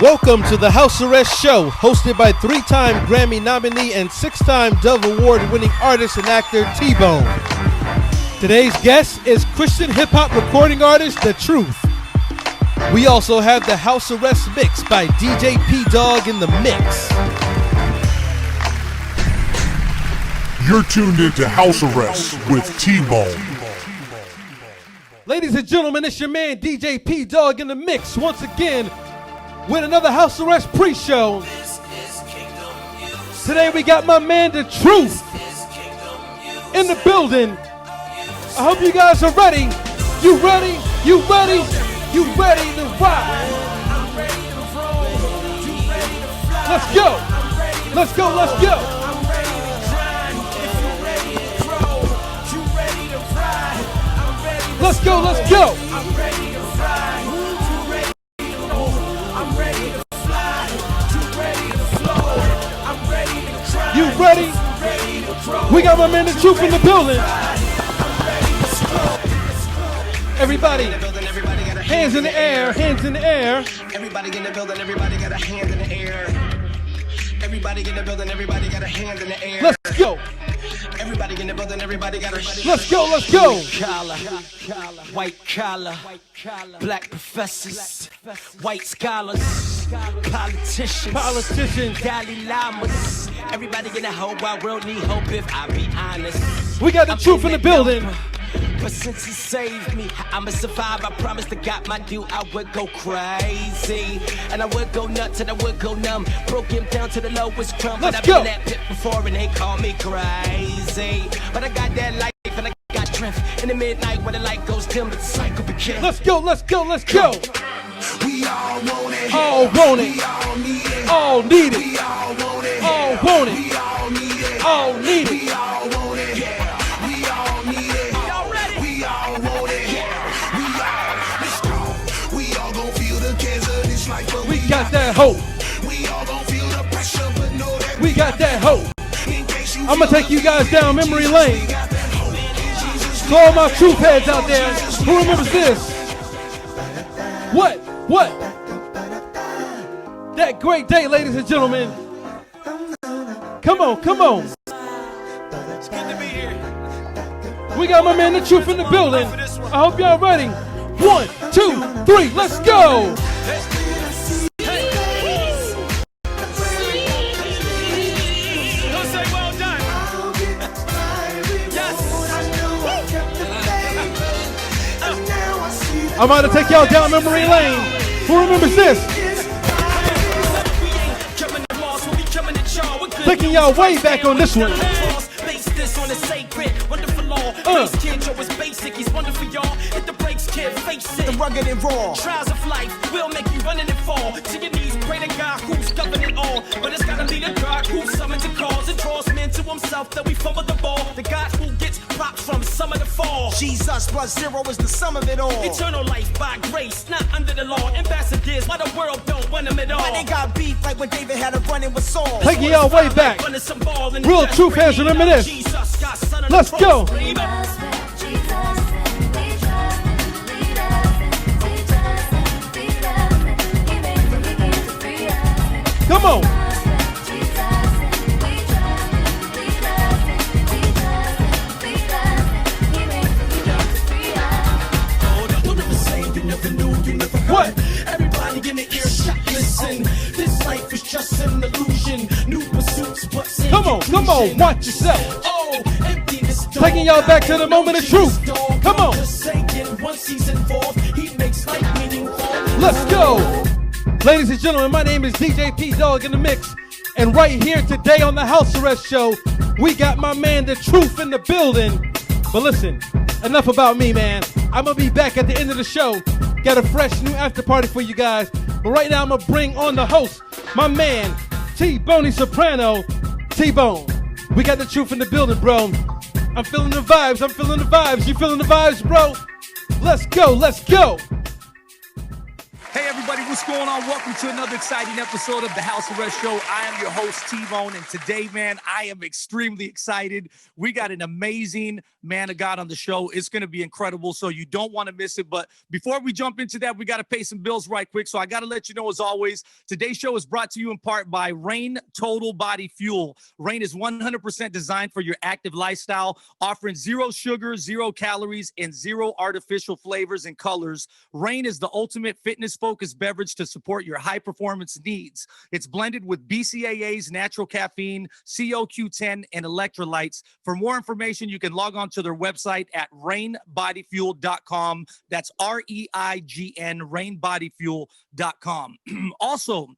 Welcome to the House Arrest Show, hosted by 3-time Grammy nominee and 6-time Dove Award-winning artist and actor T-Bone. Today's guest is Christian hip-hop recording artist The Truth. We also have the House Arrest Mix by DJ P-Dog in the Mix. You're tuned into House Arrest with T-Bone. Ladies and gentlemen, it's your man DJ P-Dog in the Mix once again with another House Arrest pre-show. Today we got my man The Truth in the building. I hope you guys are ready. You ready? You ready? You ready to ride? Let's go. Let's go. Let's go. Let's go. Let's go. You ready? We got my man The Truth in the building. Everybody, hands in the air, hands in the air. Everybody in the building, everybody got a hand in the air. Everybody in the building, everybody got a hand in the air. Let's go. Everybody in the building, everybody got a Let's go, let's go. Collar, white collar, black professors, white scholars, politicians, Dalai Lamas. Everybody in the whole wide world need hope if I be honest. We got The Truth in the building. But since he saved me, I'ma survive. I promise to God my dude, I would go crazy. And I would go nuts and I would go numb. Broke him down to the lowest crumb. Let's I've go. been in that pit before and they call me crazy. But I got that life and I got strength. In the midnight when the light goes dim, the cycle begins. Let's go, let's go, let's go. We all want it. All want it. We all need it. All need it. We all want it. All want it. We all need it. All need We it. all want it. Yeah. We all need it. Y'all ready? We all want it. Yeah. We all. Let's go. We all gon' feel the cares of this life, but We got that hope. we all gon' feel the pressure, but know that We got that hope. in case you I'm gonna take you guys down memory lane. got that hope in Jesus. To all my truth heads out there, who remembers this? What? What? That great day, ladies and gentlemen. Come on, come on. It's good to be here. We got my man The Truth in the building. I hope y'all ready. 1, 2, 3, let's go. Don't say well done. I'm about to take y'all down memory lane. Who remembers this? Taking y'all way back on this one. Base this on a sacred, wonderful law. Base kid, Joe is basic. He's wonderful, y'all. Hit the brakes, kid, face it. The rugged and raw. Trials of life will make you run and fall. To your knees, pray to God who's governing all. But it's gotta be the God who summons the cause and draws men to himself that we fumble the ball. The God who gets props from some of the fall. Jesus plus zero is the sum of it all. Eternal life by grace, not under the law. Ambassadors, why the world don't want them at all. Why they got beef like when David had a run-in with Saul? Taking y'all way back. Real truth heads, remember this. Let's go. Come on. What? Everybody in the earshot, listen. This life is just an illusion. New pursuits, but Come on, watch yourself. Oh, emptiness. Taking y'all back to the moment of truth. Come on. Just saying, once he's involved, he makes life meaningful. Let's go. Ladies and gentlemen, my name is DJ P-Dog in the Mix. And right here today on the House Arrest Show, we got my man The Truth in the building. But listen, enough about me, man. I'm going to be back at the end of the show. Got a fresh new after party for you guys. But right now I'm going to bring on the host, my man, T-Boney Soprano. T-Bone, we got The Truth in the building, bro. I'm feeling the vibes. I'm feeling the vibes. You feeling the vibes, bro? Let's go. Let's go. Hey everybody, what's going on? Welcome to another exciting episode of the House Arrest Show. I am your host, T-Bone, and today, man, I am extremely excited. We got an amazing man of God on the show. It's going to be incredible, so you don't want to miss it. But before we jump into that, we got to pay some bills right quick. So I got to let you know, as always, today's show is brought to you in part by Rain Total Body Fuel. Rain is 100% designed for your active lifestyle, offering zero sugar, 0 calories, and 0 artificial flavors and colors. Rain is the ultimate fitness-focused beverage to support your high-performance needs. It's blended with BCAAs, natural caffeine, CoQ10, and electrolytes. For more information, you can log on to their website at rainbodyfuel.com. That's REIGN, rainbodyfuel.com. Also,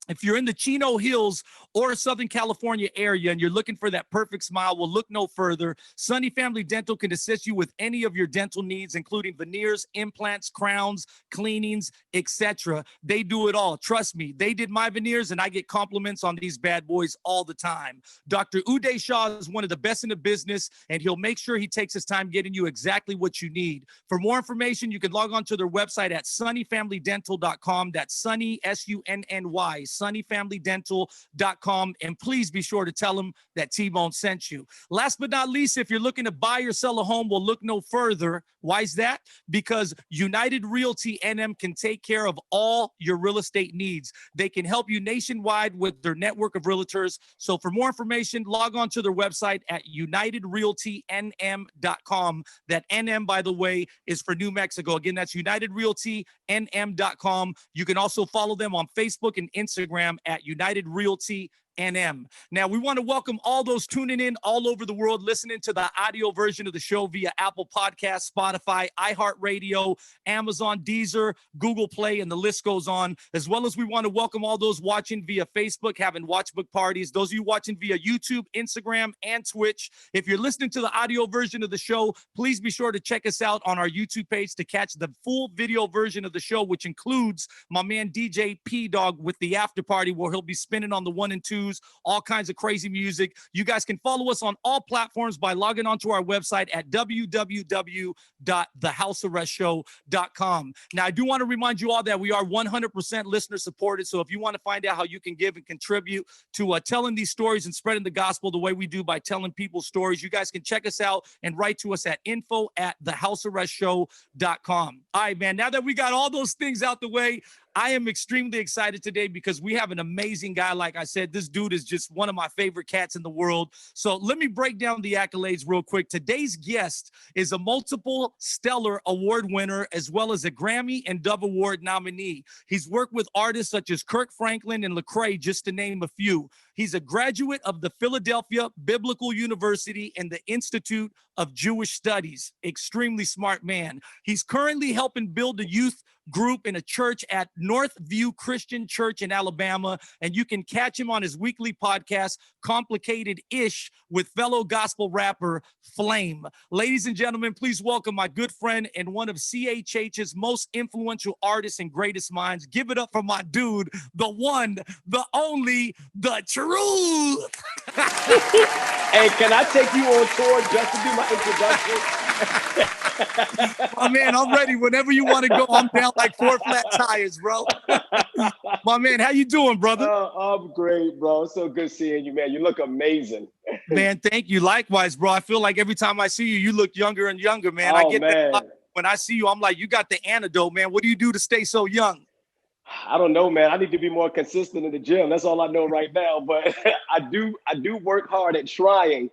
if you're in the Chino Hills or Southern California area and you're looking for that perfect smile, well, look no further. Sunny Family Dental can assist you with any of your dental needs, including veneers, implants, crowns, cleanings, etc. They do it all. Trust me, they did my veneers, and I get compliments on these bad boys all the time. Dr. Uday Shah is one of the best in the business, and he'll make sure he takes his time getting you exactly what you need. For more information, you can log on to their website at sunnyfamilydental.com. That's Sunny, S-U-N-N-Y, sunnyfamilydental.com, and please be sure to tell them that T-Bone sent you. Last but not least, if you're looking to buy or sell a home, well, look no further. Why is that? Because United Realty NM can take care of all your real estate needs. They can help you nationwide with their network of realtors. So for more information, log on to their website at unitedrealtynm.com. That NM, by the way, is for New Mexico. Again, that's unitedrealtynm.com. You can also follow them on Facebook and Instagram at United Realty NM. Now, we want to welcome all those tuning in all over the world, listening to the audio version of the show via Apple Podcasts, Spotify, iHeartRadio, Amazon, Deezer, Google Play, and the list goes on. As well as we want to welcome all those watching via Facebook, having watchbook parties. Those of you watching via YouTube, Instagram, and Twitch. If you're listening to the audio version of the show, please be sure to check us out on our YouTube page to catch the full video version of the show, which includes my man DJ P-Dog with the after party, where he'll be spinning on the 1 and 2s, all kinds of crazy music. You guys can follow us on all platforms by logging onto our website at www.thehousearrestshow.com. Now, I do want to remind you all that we are 100% listener supported. So if you want to find out how you can give and contribute to telling these stories and spreading the gospel the way we do by telling people's stories, you guys can check us out and write to us at info@thehousearrestshow.com. All right, man, now that we got all those things out the way, I am extremely excited today because we have an amazing guy. Like I said, this dude is just one of my favorite cats in the world. So let me break down the accolades real quick. Today's guest is a multiple Stellar Award winner, as well as a Grammy and Dove Award nominee. He's worked with artists such as Kirk Franklin and Lecrae, just to name a few. He's a graduate of the Philadelphia Biblical University and the Institute of Jewish Studies. Extremely smart man. He's currently helping build a youth group in a church at Northview Christian Church in Alabama, and you can catch him on his weekly podcast, Complicated-ish, with fellow gospel rapper Flame. Ladies and gentlemen, please welcome my good friend and one of CHH's most influential artists and greatest minds. Give it up for my dude, the one, the only, the truth. Hey, can I take you on tour just to do my introduction? My man, I'm ready. Whenever you want to go, I'm down like 4 flat tires, bro. My man, how you doing, brother? I'm great, bro. It's so good seeing you, man. You look amazing. Man, thank you. Likewise, bro. I feel like every time I see you, you look younger and younger, man. Oh, I get man. that when I see you. I'm like, you got the antidote, man. What do you do to stay so young? I don't know, man. I need to be more consistent in the gym. That's all I know right now. But I do work hard at trying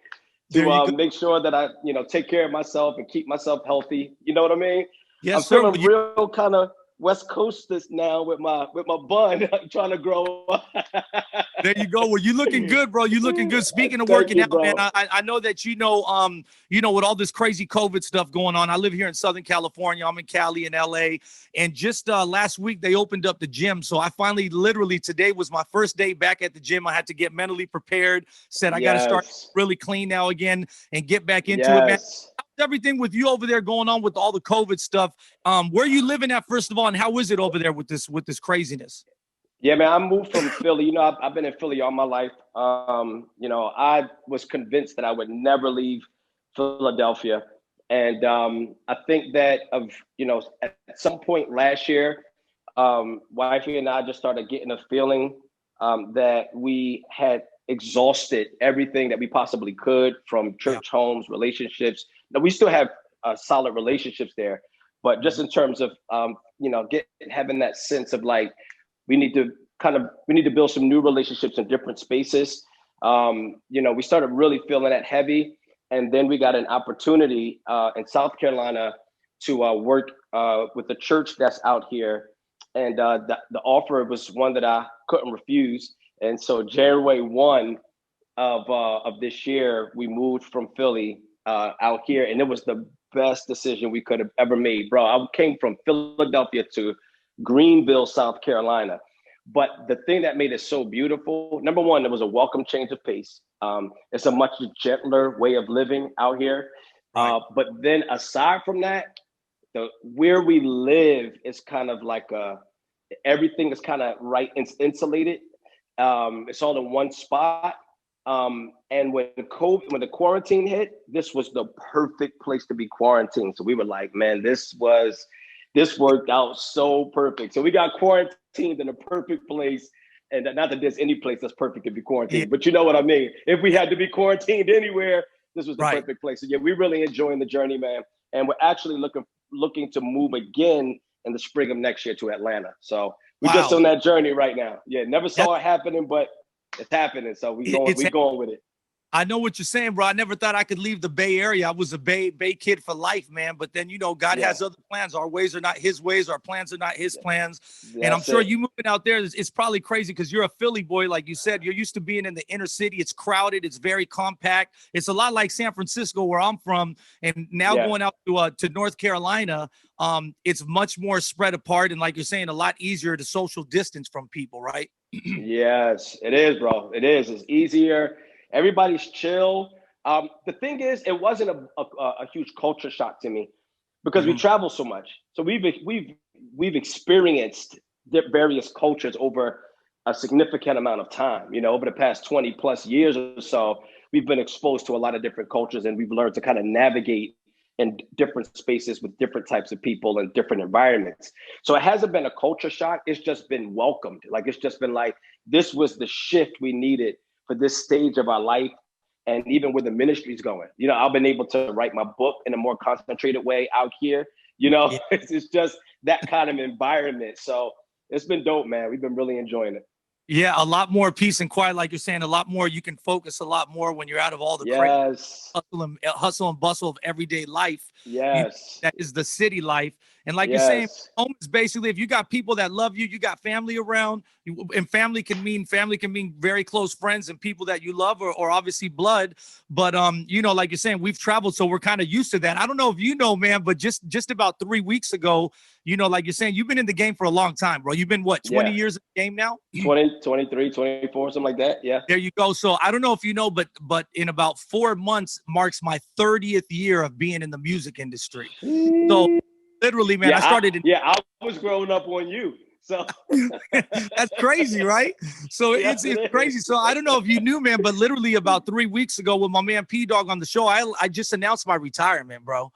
to make sure that I, take care of myself and keep myself healthy. You know what I mean? Yes, I'm sir. feeling real kind of West Coasters now with my bun trying to grow up. There you go. Well, you looking good, bro. You looking good. Speaking of working out, man, I know that with all this crazy COVID stuff going on. I live here in Southern California. I'm in Cali and LA. And just last week they opened up the gym. So I finally, literally today was my first day back at the gym. I had to get mentally prepared. Said I got to start really clean now again and get back into it, man. Everything with you over there going on with all the COVID stuff. Where are you living at, first of all, and how is it over there with this craziness? Yeah, man, I moved from Philly. I've been in Philly all my life. I was convinced that I would never leave Philadelphia. And I think that at some point last year, wifey and I just started getting a feeling that we had exhausted everything that we possibly could from church homes, relationships. Now, we still have solid relationships there, but just in terms of, having that sense of like, we need to build some new relationships in different spaces. We started really feeling that heavy. And then we got an opportunity in South Carolina to work with the church that's out here. And the offer was one that I couldn't refuse. And so January 1 of this year, we moved from Philly out here. And it was the best decision we could have ever made, bro. I came from Philadelphia to Greenville, South Carolina. But the thing that made it so beautiful, number one, it was a welcome change of pace. It's a much gentler way of living out here. But then aside from that, where we live is kind of like everything is kind of it's insulated. It's all in one spot. And when the quarantine hit, this was the perfect place to be quarantined. So we were like, man, this worked out so perfect. So we got quarantined in a perfect place. And not that there's any place that's perfect to be quarantined, but you know what I mean? If we had to be quarantined anywhere, this was the perfect place. So yeah, we're really enjoying the journey, man. And we're actually looking to move again in the spring of next year to Atlanta. So we're just on that journey right now. Yeah, never saw it happening, but it's happening. So we're going with it. I know what you're saying, bro. I never thought I could leave the Bay Area. I was a Bay kid for life, man. But then, God has other plans. Our ways are not his ways. Our plans are not his plans. And I'm sure you moving out there, it's probably crazy because you're a Philly boy. Like you said, you're used to being in the inner city. It's crowded. It's very compact. It's a lot like San Francisco, where I'm from. And now going out to North Carolina, it's much more spread apart. And like you're saying, a lot easier to social distance from people, right? Yes, it is, bro. It is. It's easier. Everybody's chill. The thing is, it wasn't a huge culture shock to me because we travel so much. So we've experienced various cultures over a significant amount of time. Over the past 20 plus years or so, we've been exposed to a lot of different cultures, and we've learned to kind of navigate in different spaces with different types of people and different environments. So it hasn't been a culture shock. It's just been welcomed. Like, it's just been like, this was the shift we needed for this stage of our life, and even where the ministry's going. I've been able to write my book in a more concentrated way out here. It's just that kind of environment. So it's been dope, man. We've been really enjoying it. Yeah, a lot more peace and quiet, like you're saying. A lot more, you can focus a lot more when you're out of all the hustle and bustle of everyday life. Yes, that is the city life. And like you're saying, home is basically, if you got people that love you, you got family around, and family can mean very close friends and people that you love, or obviously blood. But like you're saying, we've traveled, so we're kind of used to that. I don't know if you know, man, but just about 3 weeks ago, like you're saying, you've been in the game for a long time, bro. You've been 20 years in the game now? 20, 23, 24, something like that. Yeah. There you go. So I don't know if you know, but in about 4 months marks my 30th year of being in the music industry. So literally, man, I started. I was growing up on you. So that's crazy, right? So it's crazy. So I don't know if you knew, man, but literally about 3 weeks ago with my man P Dog on the show, I just announced my retirement, bro.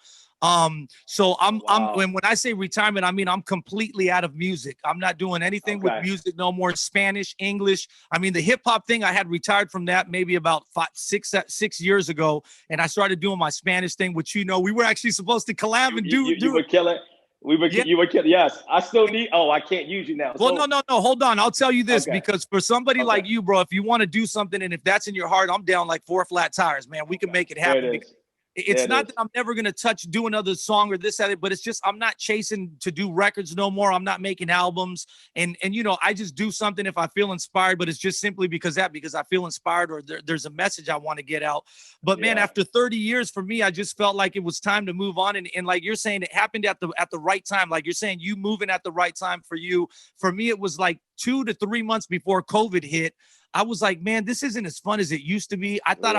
So I'm when I say retirement, I mean I'm completely out of music. I'm not doing anything with music no more. Spanish, English. I mean, the hip hop thing, I had retired from that maybe about 6 years ago, and I started doing my Spanish thing, which we were actually supposed to collab and do. You were killing. You were killing. Yes, I still need. Oh, I can't use you now. Well, no. Hold on. I'll tell you this, because for somebody like you, bro, if you want to do something and if that's in your heart, I'm down like 4 flat tires, man. We can make it happen. It's not that I'm never going to touch, do another song or this, other, but it's just, I'm not chasing to do records no more. I'm not making albums. And I just do something if I feel inspired, but it's just simply because I feel inspired, or there's a message I want to get out. But man, after 30 years for me, I just felt like it was time to move on. And like you're saying, it happened at the right time. Like you're saying, you moving at the right time for you. For me, it was like 2 to 3 months before COVID hit. I was like, man, this isn't as fun as it used to be. I thought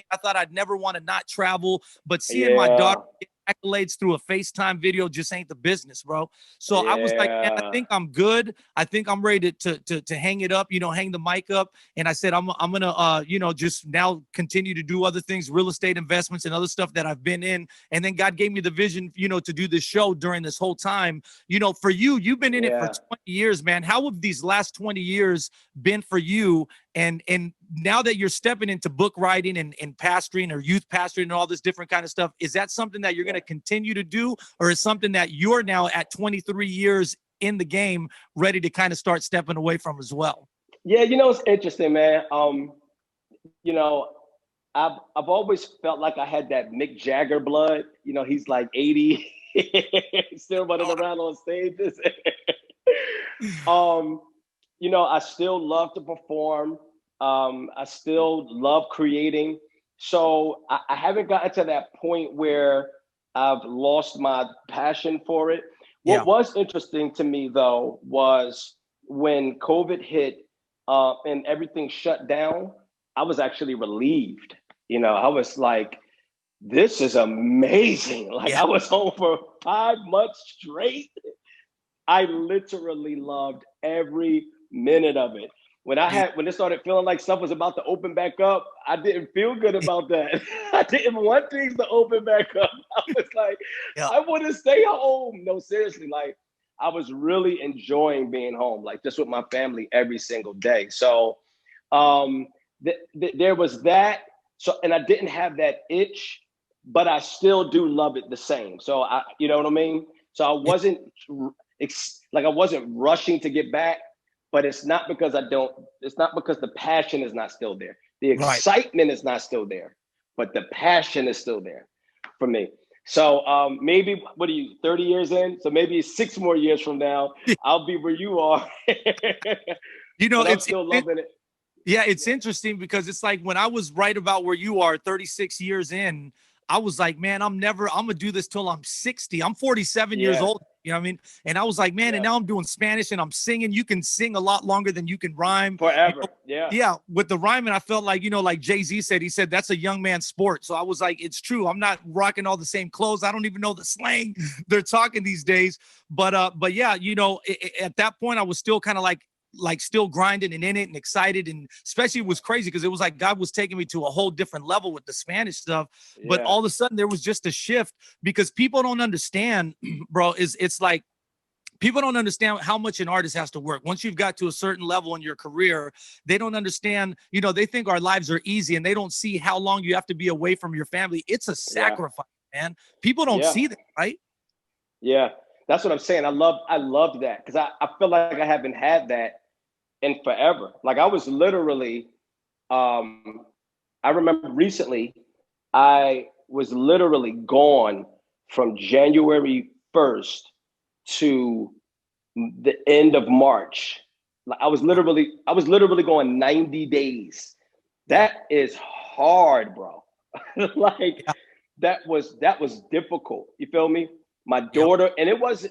I thought I'd never want to not travel, but seeing my daughter get accolades through a FaceTime video just ain't the business, bro. So I was like, man, I think I'm good. I think I'm ready to hang it up, hang the mic up. And I said, I'm gonna just now continue to do other things, real estate investments and other stuff that I've been in. And then God gave me the vision, to do this show during this whole time. For you've been in it for 20 years, man. How have these last 20 years been for you? And now that you're stepping into book writing and pastoring or youth pastoring and all this different kind of stuff, is that something that you're going to continue to do, or is something that you're now at 23 years in the game ready to kind of start stepping away from as well? Yeah, it's interesting, man. I've always felt like I had that Mick Jagger blood. He's like 80, still running around on stages. I still love to perform. I still love creating. So I haven't gotten to that point where I've lost my passion for it. What was interesting to me, though, was when COVID hit and everything shut down, I was actually relieved. I was like, this is amazing. Like, I was home for 5 months straight. I literally loved every minute of it. When it started feeling like stuff was about to open back up, I didn't feel good about that. I didn't want things to open back up. I was like, I want to stay home. No, seriously, like, I was really enjoying being home, like just with my family every single day. So there was that. So, and I didn't have that itch, but I still do love it the same. So you know what I mean? So I wasn't rushing to get back. But it's not because the passion is not still there. The excitement is not still there, but the passion is still there for me. So maybe, 30 years in? So maybe 6 more years from now, I'll be where you are. I'm still loving it. Yeah, it's interesting because it's like when I was right about where you are 36 years in, I was like, man, I'm gonna do this till I'm 60. I'm 47 years old. You know what I mean? And I was like, man, and now I'm doing Spanish and I'm singing. You can sing a lot longer than you can rhyme. Forever. Yeah. With the rhyming, I felt like, like Jay-Z said, he said, that's a young man's sport. So I was like, it's true. I'm not rocking all the same clothes. I don't even know the slang they're talking these days. But yeah, at that point I was still kind of like still grinding and in it and excited. And especially it was crazy because it was like God was taking me to a whole different level with the Spanish stuff. But all of a sudden there was just a shift because people don't understand, bro, it's like people don't understand how much an artist has to work. Once you've got to a certain level in your career, they don't understand, they think our lives are easy and they don't see how long you have to be away from your family. It's a sacrifice, man. People don't see that, right? Yeah, that's what I'm saying. I loved that because I feel like I haven't had that in forever. Like I was literally, I remember recently, I was literally gone from January 1st to the end of March. Like I was literally going 90 days. That is hard, bro. That was difficult. You feel me? My daughter, and it was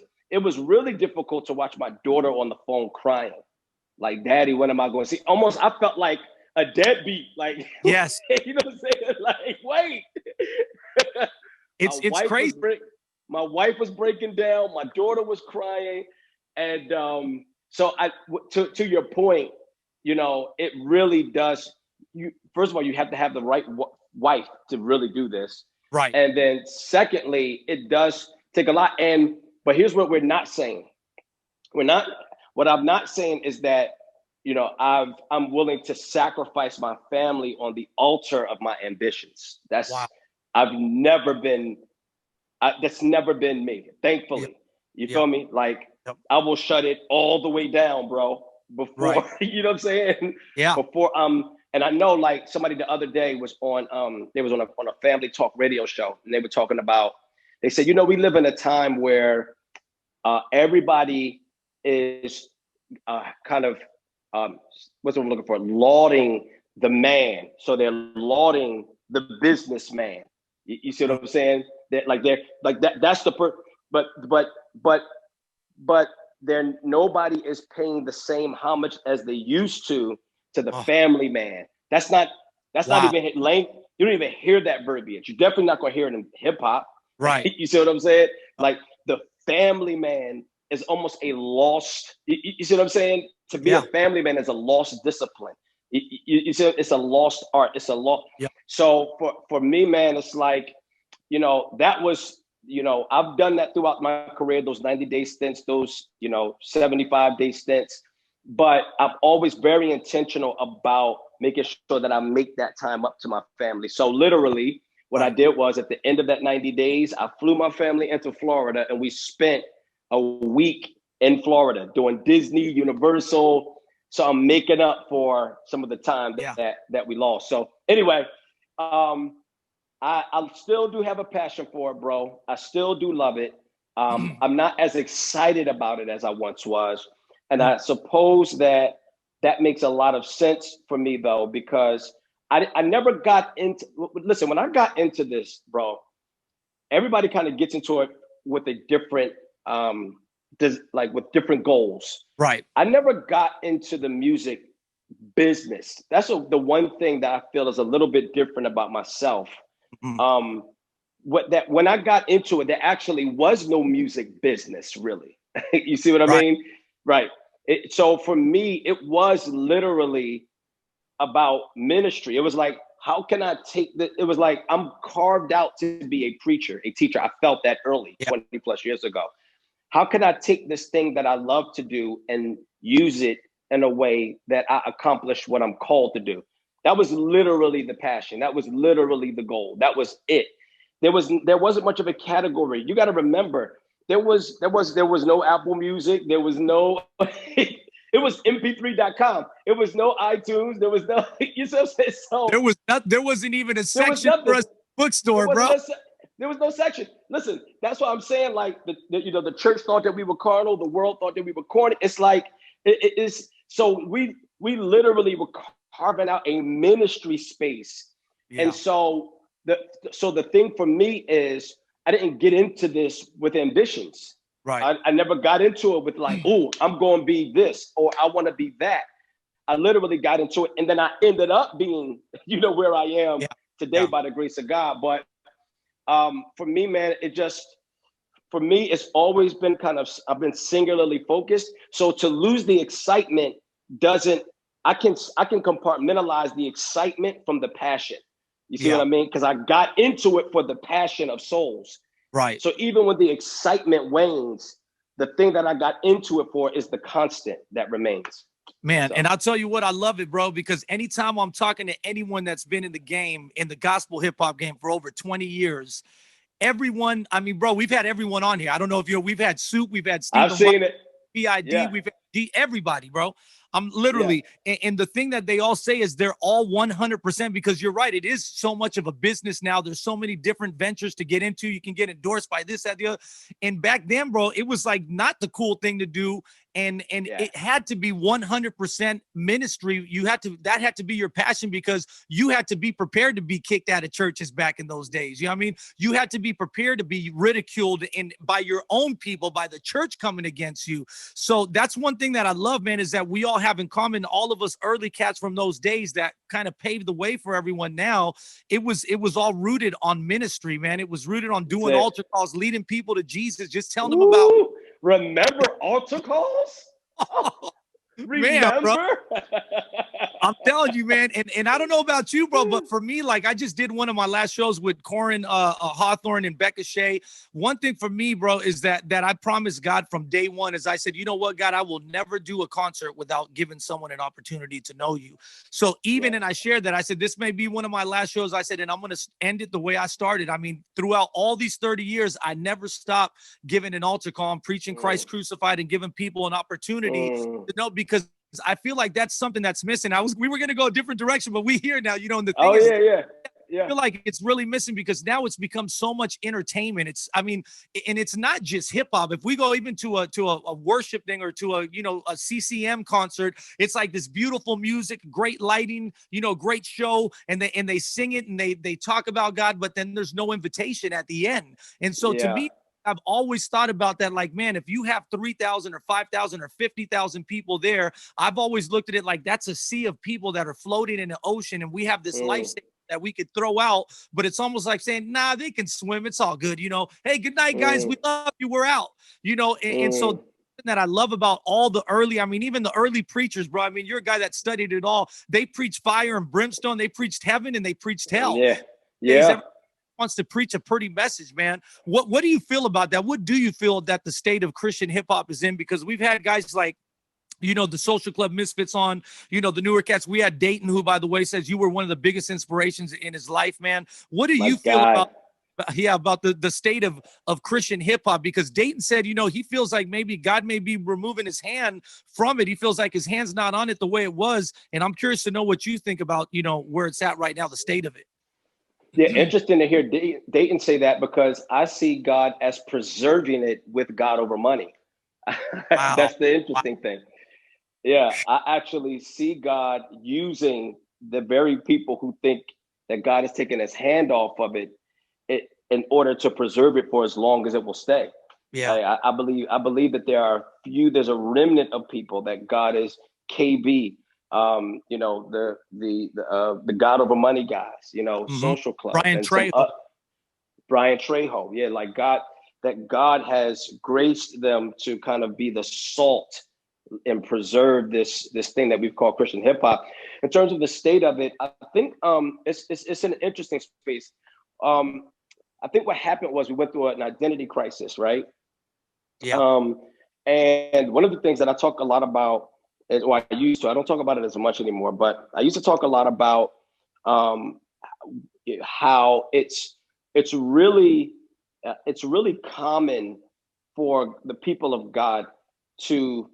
really difficult to watch my daughter on the phone crying. Like, Daddy, when am I going to see? Almost, I felt like a deadbeat. Like, yes, you know what I'm saying? Like, wait. It's crazy. My wife was breaking down. My daughter was crying, and so to your point, it really does. First of all, you have to have the right wife to really do this, right? And then, secondly, it does take a lot. But here's what we're not saying. What I'm not saying is that, I'm willing to sacrifice my family on the altar of my ambitions. That's that's never been me, thankfully. You feel me? Like I will shut it all the way down, bro, before, you know what I'm saying? Yeah. Before, and I know like somebody the other day was on a family talk radio show and they were talking about, they said, we live in a time where everybody is kind of, what's what I'm looking for? Lauding the man. So they're lauding the businessman. You see what I'm saying? They're that. That's the but nobody is paying the same homage as they used to the family man. That's not even length. You don't even hear that verbiage. You're definitely not going to hear it in hip hop. Right. You see what I'm saying? Like the family man is almost a lost, you see what I'm saying? To be a family man is a lost discipline. You see, it's a lost art. It's a lost. Yeah. So for me, man, it's like, that was, I've done that throughout my career, those 90-day stints, those, 75-day stints. But I'm always very intentional about making sure that I make that time up to my family. So literally, what I did was at the end of that 90 days, I flew my family into Florida and we spent a week in Florida doing Disney, Universal. So I'm making up for some of the time that we lost. So anyway, I still do have a passion for it, bro. I still do love it. I'm not as excited about it as I once was. And I suppose that makes a lot of sense for me, though, because I never got into, listen, when I got into this, bro, everybody kind of gets into it with a different, with different goals. Right. I never got into the music business. That's the one thing that I feel is a little bit different about myself. When I got into it, there actually was no music business, really. You see what I mean? Right. So for me, it was literally about ministry. It was like, how can I take the, it was like, I'm carved out to be a preacher, a teacher. I felt that early, 20 plus years ago. How can I take this thing that I love to do and use it in a way that I accomplish what I'm called to do? That was literally the passion. That was literally the goal. That was it. There wasn't much of a category. You got to remember, there was no Apple Music. There was no, it was mp3.com. It was no iTunes. There was no, you know what I'm saying? So there wasn't even a section for a bookstore, bro. There was no section. Listen, that's what I'm saying. Like the church thought that we were carnal. The world thought that we were corny. It's like, it is. So we literally were carving out a ministry space. Yeah. And so the thing for me is I didn't get into this with ambitions. Right. I never got into it with like, oh, I'm going to be this or I want to be that. I literally got into it. And then I ended up being, where I am today by the grace of God. But for me, man, for me, it's always been I've been singularly focused. So to lose the excitement I can compartmentalize the excitement from the passion. You see what I mean? Because I got into it for the passion of souls. Right. So even when the excitement wanes, the thing that I got into it for is the constant that remains. Man, and I'll tell you what, I love it, bro, because anytime I'm talking to anyone that's been in the game, in the gospel hip hop game for over 20 years, everyone, I mean, bro, we've had everyone on here. I don't know if we've had Soup, we've had Steve. I've seen it. PID, we've had everybody, bro. I'm literally, and the thing that they all say is they're all 100%, because you're right. It is so much of a business now. There's so many different ventures to get into. You can get endorsed by this, that, the other. And back then, bro, it was like not the cool thing to do. And it had to be 100% ministry. That had to be your passion, because you had to be prepared to be kicked out of churches back in those days. You know what I mean? You had to be prepared to be ridiculed by your own people, by the church coming against you. So that's one thing that I love, man, is that we all have in common, all of us early cats from those days that kind of paved the way for everyone now. It was all rooted on ministry, man. It was rooted on doing altar calls, leading people to Jesus, just telling them about. Remember altar calls? Oh, man, bro. I'm telling you, man. And I don't know about you, bro, but for me, like, I just did one of my last shows with Corin Hawthorne and Becca Shea. One thing for me, bro, is that I promised God from day one, is I said, you know what, God, I will never do a concert without giving someone an opportunity to know you. So even, and I shared that, I said, this may be one of my last shows. I said, and I'm going to end it the way I started. I mean, throughout all these 30 years, I never stopped giving an altar call and preaching Christ crucified and giving people an opportunity to know, because I feel like that's something that's missing. We were going to go a different direction, but we here now, and the thing is, I feel like it's really missing, because now it's become so much entertainment. And it's not just hip hop. If we go even to a worship thing, or to a CCM concert, it's like this beautiful music, great lighting, great show. And they sing it and they talk about God, but then there's no invitation at the end. And so to me, I've always thought about that. Like, man, if you have 3,000 or 5,000 or 50,000 people there, I've always looked at it like that's a sea of people that are floating in the ocean. And we have this life that we could throw out, but it's almost like saying, nah, they can swim. It's all good. Hey, good night, guys. We love you. We're out, and so that I love about all the early, even the early preachers, bro. You're a guy that studied it all. They preached fire and brimstone. They preached heaven and they preached hell. Yeah. Wants to preach a pretty message, man. What do you feel about that? What do you feel that the state of Christian hip hop is in? Because we've had guys like, the Social Club Misfits on, the newer cats. We had Dayton, who, by the way, says you were one of the biggest inspirations in his life, man. What do you feel about the state of Christian hip hop? Because Dayton said, he feels like maybe God may be removing his hand from it. He feels like his hand's not on it the way it was. And I'm curious to know what you think about, where it's at right now, the state of it. Yeah, interesting to hear Dayton say that, because I see God as preserving it with God over money. Wow. That's the interesting thing. Yeah, I actually see God using the very people who think that God is taking his hand off of it in order to preserve it for as long as it will stay. Yeah, I believe that there's a remnant of people that God is KB, the God over money guys, Social Club, Brian Trejo. Brian Trejo, yeah, like God has graced them to kind of be the salt and preserve this thing that we've called Christian hip hop. In terms of the state of it, I think it's an interesting space. I think what happened was we went through an identity crisis, right? Yeah. And one of the things that I talk a lot about is, I don't talk about it as much anymore, but I used to talk a lot about how it's really common for the people of God to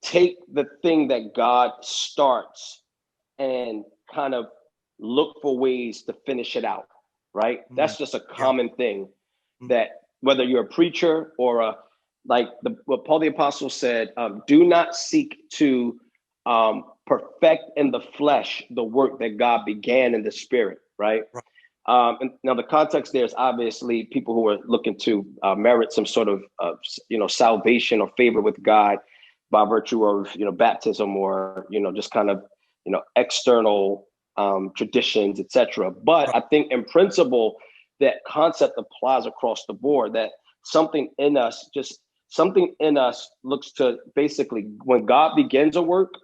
take the thing that God starts and kind of look for ways to finish it out, right? That's just a common thing, that whether you're a preacher or what Paul the Apostle said, do not seek to perfect in the flesh the work that God began in the spirit, right? And now the context there is obviously people who are looking to merit some sort of salvation or favor with God by virtue of baptism or just kind of external traditions, etc. But I think in principle that concept applies across the board, that something in us looks to basically, when God begins a work,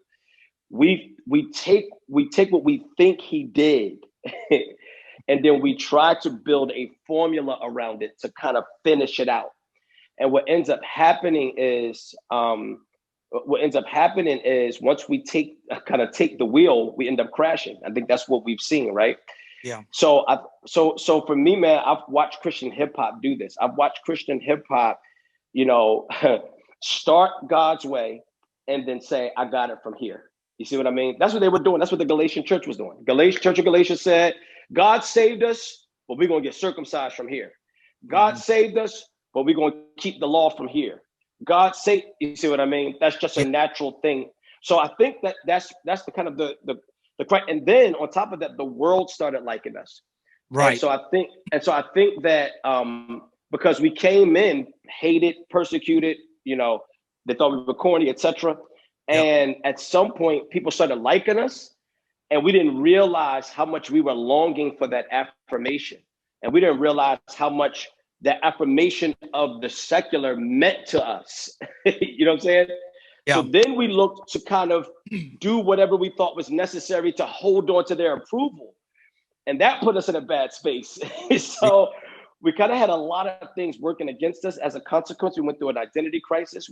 we take what we think he did and then we try to build a formula around it to kind of finish it out. And what ends up happening is once we take the wheel, we end up crashing. I think that's what we've seen, right? Yeah. So for me, man, I've watched Christian hip hop do this. I've watched Christian hip hop, start God's way and then say, I got it from here. You see what I mean? That's what they were doing. That's what the Galatian church was doing. Church of Galatia said, God saved us, but we're going to get circumcised from here. God saved us, but we're going to keep the law from here. God saved, you see what I mean? That's just a natural thing. So I think that's the kind of the and then on top of that, the world started liking us. Right. And so I think that because we came in hated, persecuted, they thought we were corny, etc. And at some point, people started liking us, and we didn't realize how much we were longing for that affirmation, and we didn't realize how much that affirmation of the secular meant to us. You know what I'm saying? Yeah. So then we looked to kind of do whatever we thought was necessary to hold on to their approval. And that put us in a bad space. So we kind of had a lot of things working against us. As a consequence, we went through an identity crisis.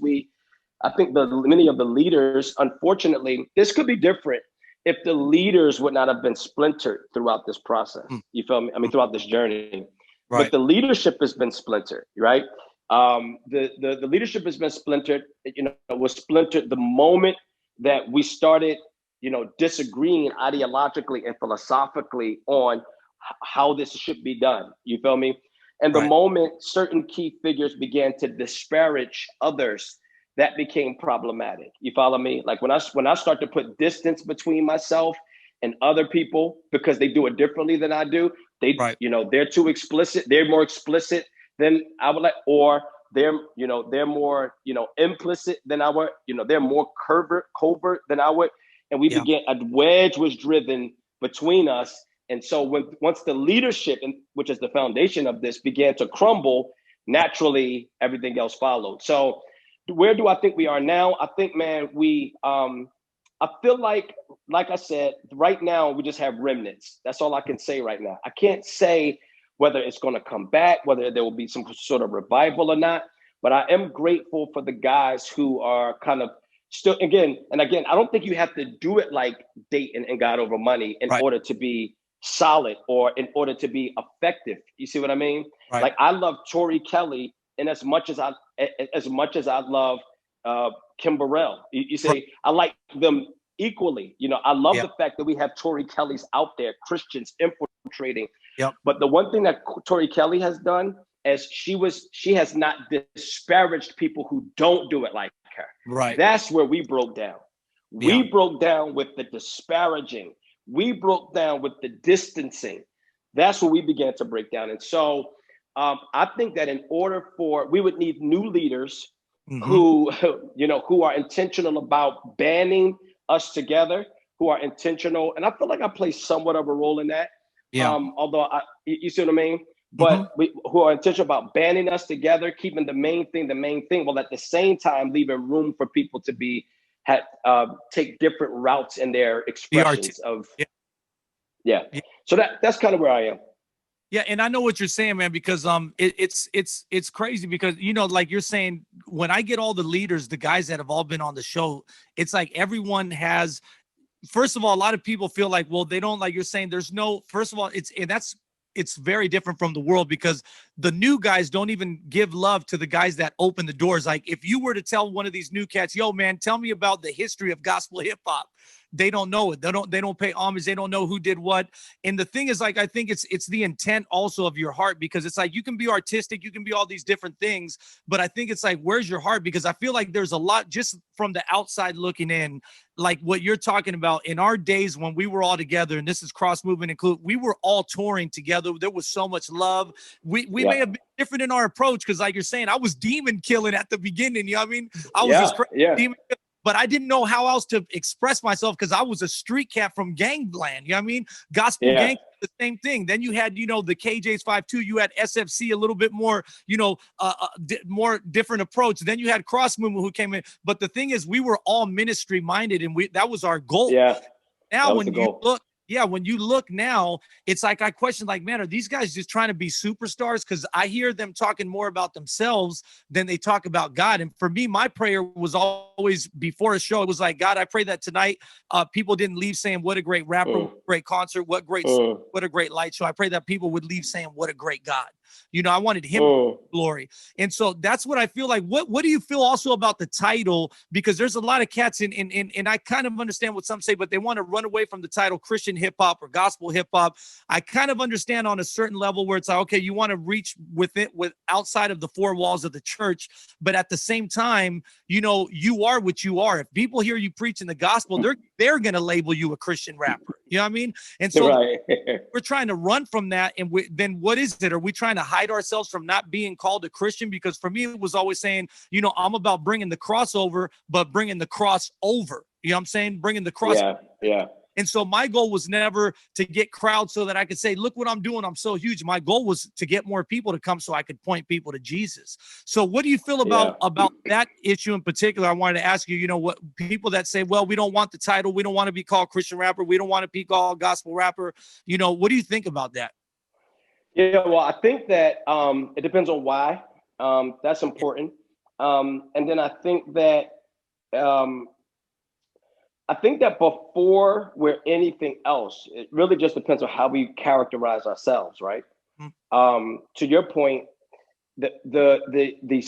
I think many of the leaders, unfortunately, this could be different if the leaders would not have been splintered throughout this process. You feel me? Throughout this journey. Right. But the leadership has been splintered, right? The leadership has been splintered. Was splintered the moment that we started, disagreeing ideologically and philosophically on how this should be done. You feel me? And the moment certain key figures began to disparage others, that became problematic. You follow me? Like when I start to put distance between myself and other people because they do it differently than I do, they're too explicit. They're more explicit than I would like, or they're more, implicit than I would, they're more covert than I would. And a wedge was driven between us. And so once the leadership, which is the foundation of this, began to crumble, naturally everything else followed. So where do I think we are now? I think, man, I feel like I said, right now we just have remnants. That's all I can say right now. I can't say whether it's going to come back, whether there will be some sort of revival or not. But I am grateful for the guys who are kind of still, again, I don't think you have to do it like Dayton and God Over Money in order to be solid or in order to be effective. You see what I mean? Right. Like, I love Tori Kelly, and as much as I love Kim Burrell, you say, I like them equally. You know, I love the fact that we have Tori Kellys out there, Christians infiltrating. Yep. But the one thing that Tori Kelly has done is she has not disparaged people who don't do it like her. Right. That's where we broke down. We broke down with the disparaging. We broke down with the distancing. That's where we began to break down. And so I think that in order we would need new leaders who are intentional about banding us together, who are intentional. And I feel like I play somewhat of a role in that. Yeah. Although you see what I mean? But who are intentional about banding us together, keeping the main thing, while at the same time leaving room for people to take different routes in their expressions of. Yeah. So that's kind of where I am. Yeah, and I know what you're saying, man, because it's crazy because, you know, like you're saying, when I get all the leaders, the guys that have all been on the show, it's like everyone has, first of all, a lot of people feel like, well, they don't, like you're saying, there's no, first of all, it's very different from the world because the new guys don't even give love to the guys that open the doors. Like, if you were to tell one of these new cats, yo, man, tell me about the history of gospel hip hop, they don't know it. They don't pay homage. They don't know who did what. And the thing is, like, I think it's the intent also of your heart, because it's like, you can be artistic, you can be all these different things, but I think it's like, where's your heart? Because I feel like there's a lot just from the outside looking in, like what you're talking about in our days when we were all together, and this is cross movement include, we were all touring together. There was so much love. We may have been different in our approach. Cause like you're saying, I was demon killing at the beginning. You know what I mean? I was just crazy demon killing. But I didn't know how else to express myself because I was a street cat from gangland. You know what I mean? Gospel gang, the same thing. Then you had, you know, the KJ's 5-2. You had SFC, a little bit more, you know, more different approach. Then you had Cross Movement who came in. But the thing is, we were all ministry minded, and that was our goal. Yeah. Now, when you look. Yeah, when you look now, it's like I question, like, man, are these guys just trying to be superstars? Because I hear them talking more about themselves than they talk about God. And for me, my prayer was always before a show. It was like, God, I pray that tonight people didn't leave saying, what a great rapper, what a great concert, what a great light show. I pray that people would leave saying, what a great God. You know, I wanted him glory. And so that's what I feel like. What do you feel also about the title? Because there's a lot of cats and I kind of understand what some say, but they want to run away from the title Christian hip hop or gospel hip hop. I kind of understand on a certain level where it's like, okay, you want to reach with outside of the four walls of the church. But at the same time, you know, you are what you are. If people hear you preaching the gospel, they're going to label you a Christian rapper. You know what I mean? And so we're trying to run from that. And then what is it? Are we trying to hide ourselves from not being called a Christian? Because for me, it was always saying, you know, I'm about bringing the crossover, but bringing the cross over. You know what I'm saying? Bringing the cross. Yeah. And so my goal was never to get crowds so that I could say, look what I'm doing. I'm so huge. My goal was to get more people to come so I could point people to Jesus. So what do you feel about that issue in particular? I wanted to ask you, you know, what people that say, well, we don't want the title. We don't want to be called Christian rapper. We don't want to be called gospel rapper. You know, what do you think about that? Yeah, well, I think that it depends on why. That's important. And then I think that before we're anything else, it really just depends on how we characterize ourselves, right? To your point, the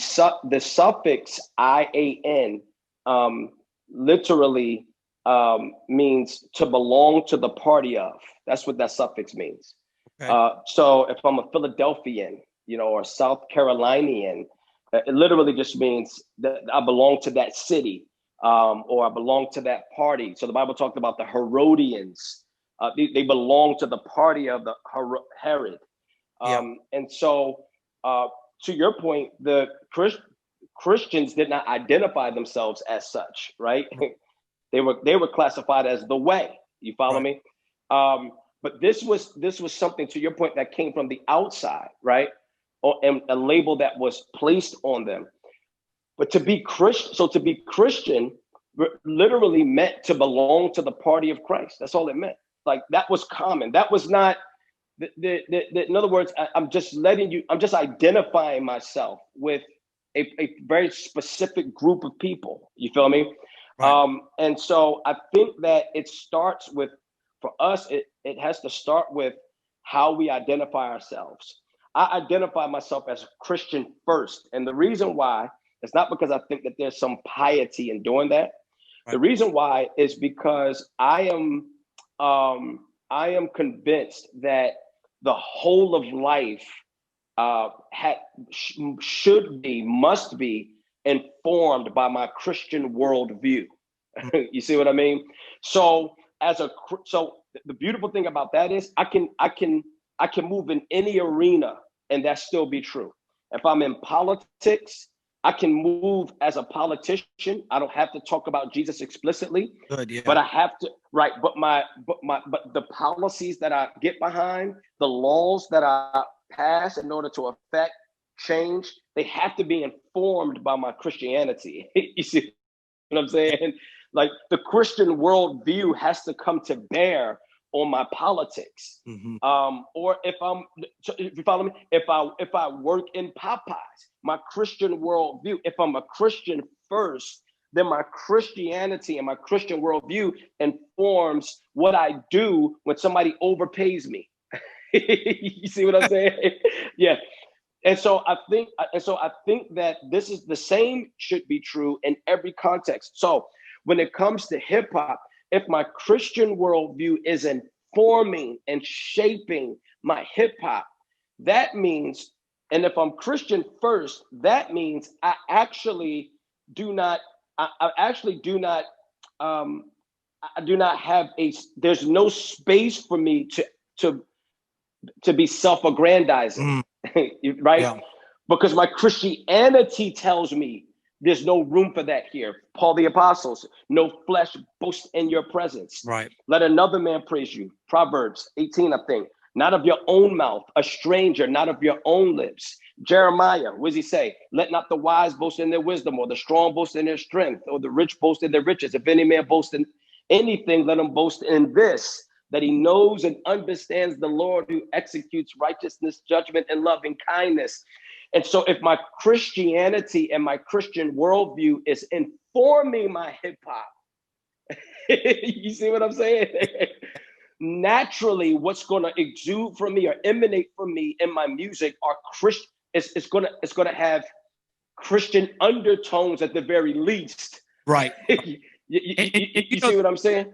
suffix IAN literally means to belong to the party of. That's what that suffix means. Okay. So if I'm a Philadelphian, you know, or South Carolinian, it literally just means that I belong to that city. Or I belong to that party. So the Bible talked about the Herodians. They belong to the party of the Herod. And so to your point, the Christians did not identify themselves as such, right? They were classified as the way. You follow me? But this was something, to your point, that came from the outside, right? And a label that was placed on them. But to be Christian literally meant to belong to the party of Christ. That's all it meant. Like, that was common. That was not in other words, I'm just identifying myself with a very specific group of people. You feel me? Right. And so I think that it starts with, for us, it has to start with how we identify ourselves. I identify myself as a Christian first. And the reason why is not because I think that there's some piety in doing that. Right. The reason why is because I am convinced that the whole of life must be informed by my Christian worldview. You see what I mean? So the beautiful thing about that is I can move in any arena and that still be true. If I'm in politics, I can move as a politician. I don't have to talk about Jesus explicitly. Good, yeah. But I have to, right? But the policies that I get behind, the laws that I pass in order to affect change, they have to be informed by my Christianity. You see what I'm saying? Like, the Christian worldview has to come to bear on my politics. Mm-hmm. Or if you follow me, if I work in Popeyes, my Christian worldview, if I'm a Christian first, then my Christianity and my Christian worldview informs what I do when somebody overpays me. You see what I'm saying? Yeah. And so I think that this is the same should be true in every context. So when it comes to hip hop, if my Christian worldview is informing and shaping my hip hop, that means, and if I'm Christian first, that means I actually do not have there's no space for me to be self-aggrandizing, right? Yeah. Because my Christianity tells me there's no room for that here. Paul the Apostles, no flesh boast in your presence. Right. Let another man praise you. Proverbs 18, I think. Not of your own mouth, a stranger, not of your own lips. Jeremiah, what does he say? Let not the wise boast in their wisdom, or the strong boast in their strength, or the rich boast in their riches. If any man boast in anything, let him boast in this, that he knows and understands the Lord, who executes righteousness, judgment, and loving kindness. And so if my Christianity and my Christian worldview is informing my hip hop, you see what I'm saying? Naturally, what's going to exude from me or emanate from me in my music are Christian. It's going to have Christian undertones at the very least. Right. You see what I'm saying?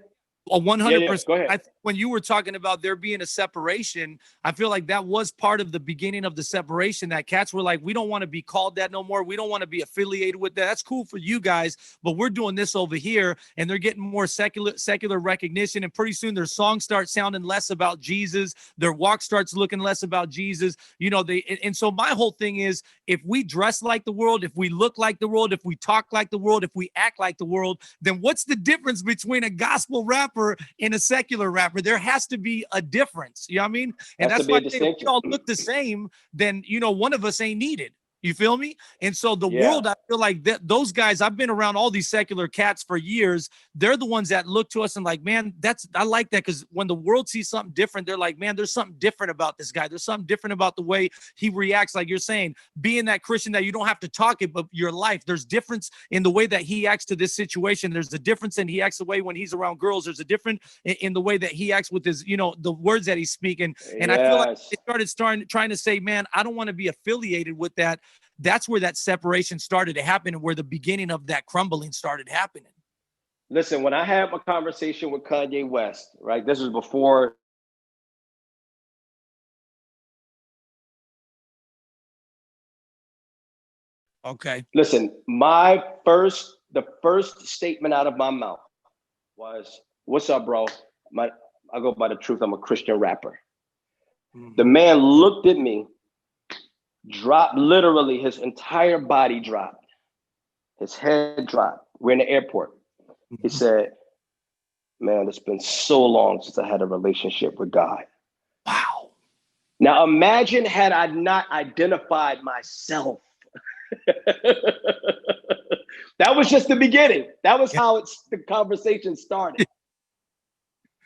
100%. Go ahead. I think when you were talking about there being a separation, I feel like that was part of the beginning of the separation, that cats were like, we don't want to be called that no more. We don't want to be affiliated with that. That's cool for you guys, but we're doing this over here, and they're getting more secular recognition. And pretty soon their songs start sounding less about Jesus. Their walk starts looking less about Jesus. You know, and so my whole thing is, if we dress like the world, if we look like the world, if we talk like the world, if we act like the world, then what's the difference between a gospel rapper and a secular rapper? There has to be a difference. You know what I mean? And that's why if we all look the same, then, you know, one of us ain't needed. You feel me? And so the world, I feel like those guys, I've been around all these secular cats for years. They're the ones that look to us and like, man, I like that, because when the world sees something different, they're like, man, there's something different about this guy. There's something different about the way he reacts. Like you're saying, being that Christian that you don't have to talk it, but your life, there's difference in the way that he acts to this situation. There's a difference in he acts the way when he's around girls. There's a difference in the way that he acts with his, you know, the words that he's speaking. And I feel like they started trying to say, man, I don't want to be affiliated with that. That's where that separation started to happen, and where the beginning of that crumbling started happening. Listen, when I had a conversation with Kanye West, right? This was before. Okay. Listen, the first statement out of my mouth was, "What's up, bro? I go by the truth. I'm a Christian rapper." Mm-hmm. The man looked at me, dropped, literally his entire body dropped. His head dropped. We're in the airport. He said, Man, it's been so long since I had a relationship with God. Wow. Now imagine had I not identified myself. That was just the beginning. That was how the conversation started.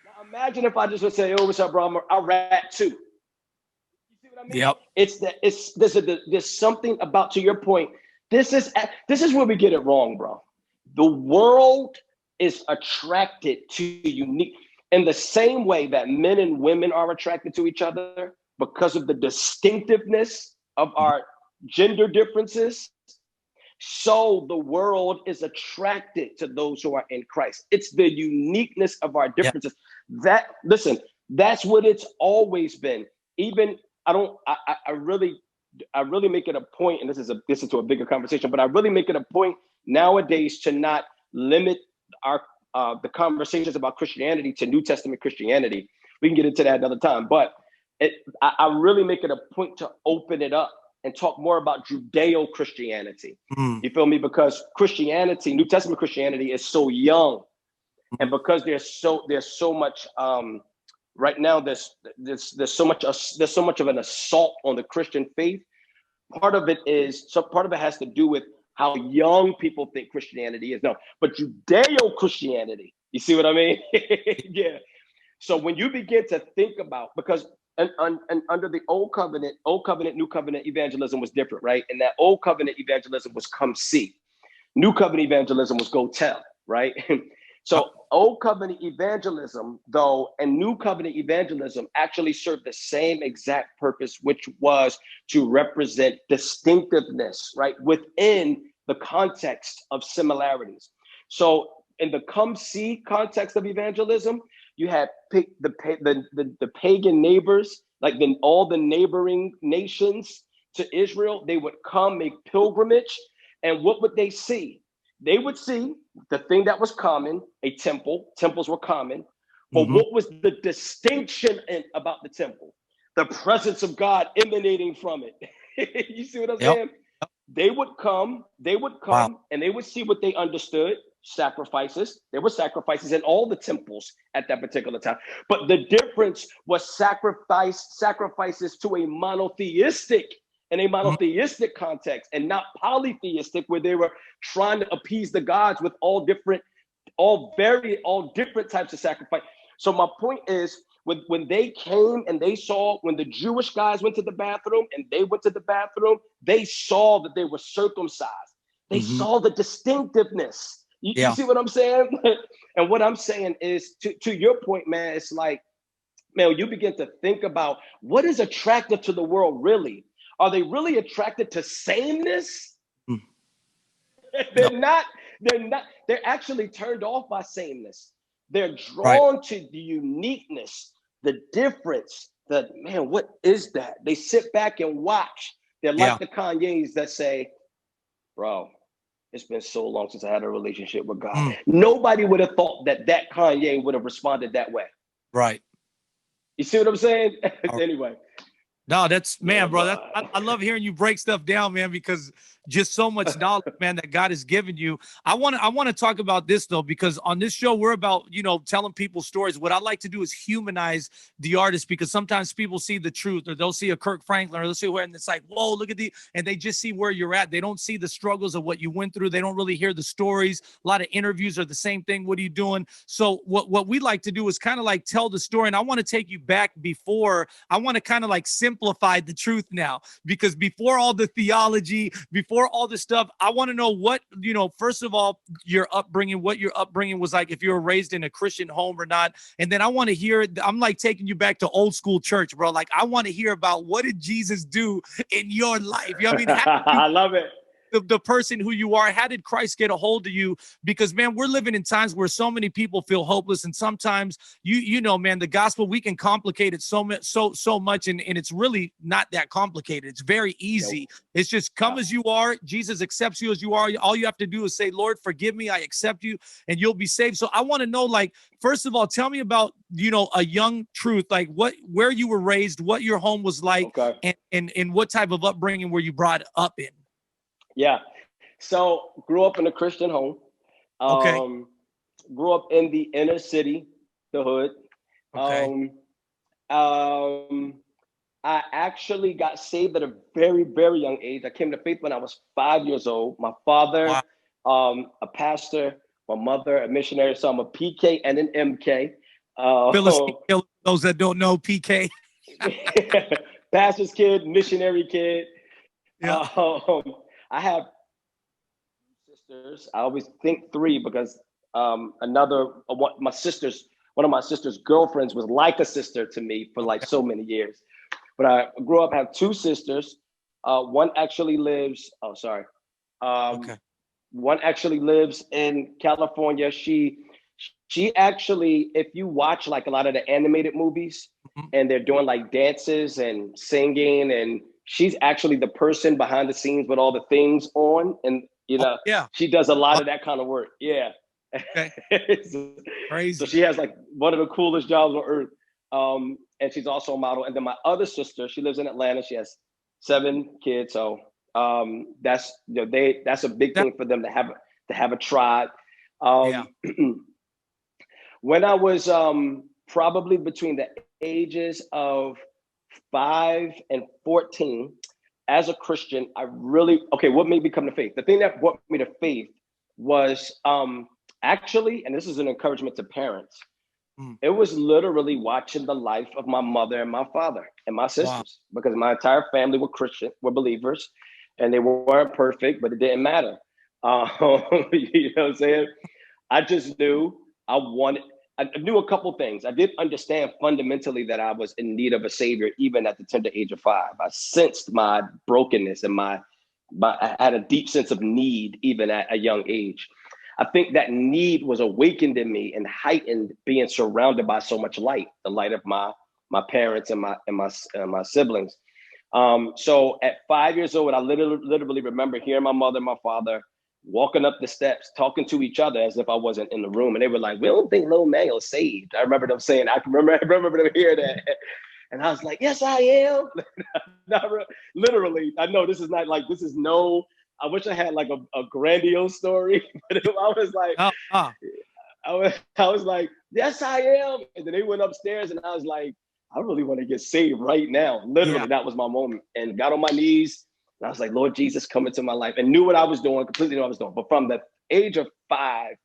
Now imagine if I just would say, "Oh, what's up, bro? I rap too." You see what I mean? Yep. There's something about, to your point. This is where we get it wrong, bro. The world is attracted to unique in the same way that men and women are attracted to each other because of the distinctiveness of our gender differences. So the world is attracted to those who are in Christ. It's the uniqueness of our differences. That's what it's always been. Even I really make it a point, and this is to a bigger conversation, but I really make it a point nowadays to not limit our the conversations about Christianity to New Testament Christianity. We can get into that another time, but I really make it a point to open it up and talk more about Judeo-Christianity. You feel me? Because Christianity, New Testament Christianity, is so young, and because there's so much right now, there's so much of an assault on the Christian faith. Part of it has to do with how young people think Christianity is. No, but Judeo-Christianity, you see what I mean? Yeah. So when you begin to think about, because and under the old covenant, new covenant evangelism was different, right? And that old covenant evangelism was come see. New covenant evangelism was go tell, right? So old covenant evangelism, though, and new covenant evangelism actually served the same exact purpose, which was to represent distinctiveness, right, within the context of similarities. So in the come see context of evangelism, you had the pagan neighbors, like all the neighboring nations to Israel. They would come, make pilgrimage, and what would they see? They would see the thing that was common, a temple. Temples were common. But what was the distinction about the temple? The presence of God emanating from it. You see what I'm saying? They would come, and they would see what they understood, sacrifices. There were sacrifices in all the temples at that particular time. But the difference was sacrifices to a monotheistic context, and not polytheistic, where they were trying to appease the gods with all different types of sacrifice. So my point is, when they came and they saw, when the Jewish guys went to the bathroom and they went to the bathroom, they saw that they were circumcised. They saw the distinctiveness. You see what I'm saying? And what I'm saying is, to your point, man, it's like, man, you begin to think about what is attractive to the world really. Are they really attracted to sameness? They're actually turned off by sameness. They're drawn to the uniqueness, the difference, man, what is that? They sit back and watch. They're like the Kanyes that say, bro, it's been so long since I had a relationship with God. Nobody would have thought that Kanye would have responded that way. Right. You see what I'm saying? Anyway. No, that's, man, bro. I love hearing you break stuff down, man, because just so much knowledge, man, that God has given you. I want to talk about this though, because on this show we're about, telling people stories. What I like to do is humanize the artist, because sometimes people see the truth, or they'll see a Kirk Franklin, or they'll see where, and it's like, whoa, look at and they just see where you're at. They don't see the struggles of what you went through. They don't really hear the stories. A lot of interviews are the same thing. What are you doing? So what we like to do is kind of like tell the story. And I want to take you back before. I want to kind of like simplify the truth now, because before all the theology, before all this stuff, I want to know what, first of all, what your upbringing was like, if you were raised in a Christian home or not. And then I want to hear, I'm like taking you back to old school church, bro. Like, I want to hear about, what did Jesus do in your life? You know what I mean? I love it. The person who you are. How did Christ get a hold of you? Because, man, we're living in times where so many people feel hopeless, and sometimes man, the gospel, we can complicate it so much, and it's really not that complicated. It's very easy. Nope. It's just come as you are. Jesus accepts you as you are. All you have to do is say, Lord, forgive me, I accept you, and you'll be saved. So I want to know, like, first of all, tell me about, a young truth, like where you were raised, what your home was like, and what type of upbringing were you brought up in? Yeah. So grew up in a Christian home. grew up in the inner city, the hood. Okay. I actually got saved at a very, very young age. I came to faith when I was 5 years old. My father, Wow. a pastor, my mother, a missionary. So I'm a PK and an MK. Philistine killer, for those that don't know, PK. Pastor's kid, missionary kid. Yeah. I have sisters. I always think three because one of my sister's girlfriends was like a sister to me for like so many years. But I grew up, have two sisters. One actually lives, Okay. one actually lives in California. She actually, if you watch like a lot of the animated movies and they're doing like dances and singing, and she's actually the person behind the scenes with all the things on. And, Yeah. she does a lot of that kind of work. Yeah. Okay. so, Crazy. so she has like one of the coolest jobs on earth. And she's also a model. And then my other sister, she lives in Atlanta. She has 7 kids. So that's that's a big thing for them to have a tribe. Yeah. When I was probably between the ages of 5 and 14, as a Christian, what made me come to faith? The thing that brought me to faith was actually, and this is an encouragement to parents, it was literally watching the life of my mother and my father and my sisters, because my entire family were believers, and they weren't perfect, but it didn't matter. You know what I'm saying? I just knew I knew a couple things. I did understand fundamentally that I was in need of a savior, even at the tender age of 5. I sensed my brokenness and I had a deep sense of need, even at a young age. I think that need was awakened in me and heightened being surrounded by so much light, the light of my parents and my siblings. So at 5 years old, I literally remember hearing my mother and my father walking up the steps, talking to each other as if I wasn't in the room. And they were like, "We don't think Lil Manuel's saved." I remember them saying, I remember them hearing that. And I was like, "Yes, I am." Literally, I know this is no, I wish I had like a grandiose story, but I was like, I was like, "Yes, I am." And then they went upstairs and I was like, I really want to get saved right now. Literally, that was my moment. And got on my knees. And I was like, "Lord Jesus, come into my life," and knew what I was doing, completely knew what I was doing. But from the age of 5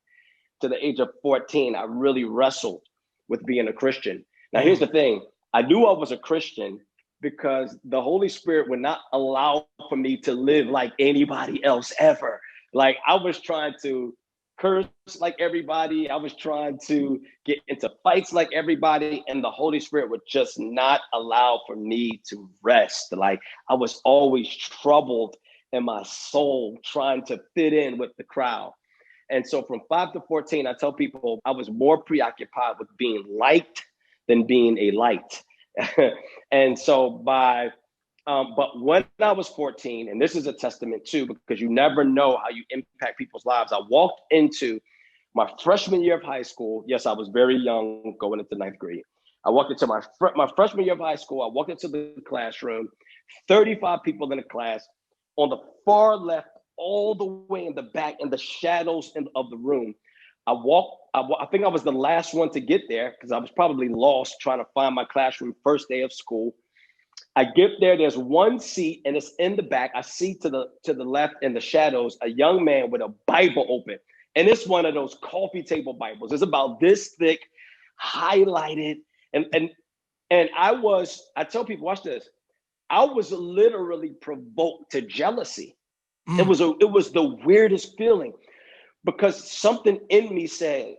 to the age of 14, I really wrestled with being a Christian. Now, here's the thing. I knew I was a Christian because the Holy Spirit would not allow for me to live like anybody else ever. Like, I was trying to curse like everybody. I was trying to get into fights like everybody, and the Holy Spirit would just not allow for me to rest. Like, I was always troubled in my soul, trying to fit in with the crowd. And so from 5 to 14, I tell people I was more preoccupied with being liked than being a light. And so but when I was 14, and this is a testament too, because you never know how you impact people's lives. I walked into my freshman year of high school. Yes, I was very young, going into 9th grade. I walked into my freshman year of high school. I walked into the classroom, 35 people in the class. On the far left, all the way in the back, in the shadows of the room, I think I was the last one to get there because I was probably lost trying to find my classroom first day of school. I get there, there's one seat and it's in the back. I see to the left in the shadows, a young man with a Bible open. And it's one of those coffee table Bibles. It's about this thick, highlighted. And I tell people, watch this. I was literally provoked to jealousy. It was the weirdest feeling, because something in me said,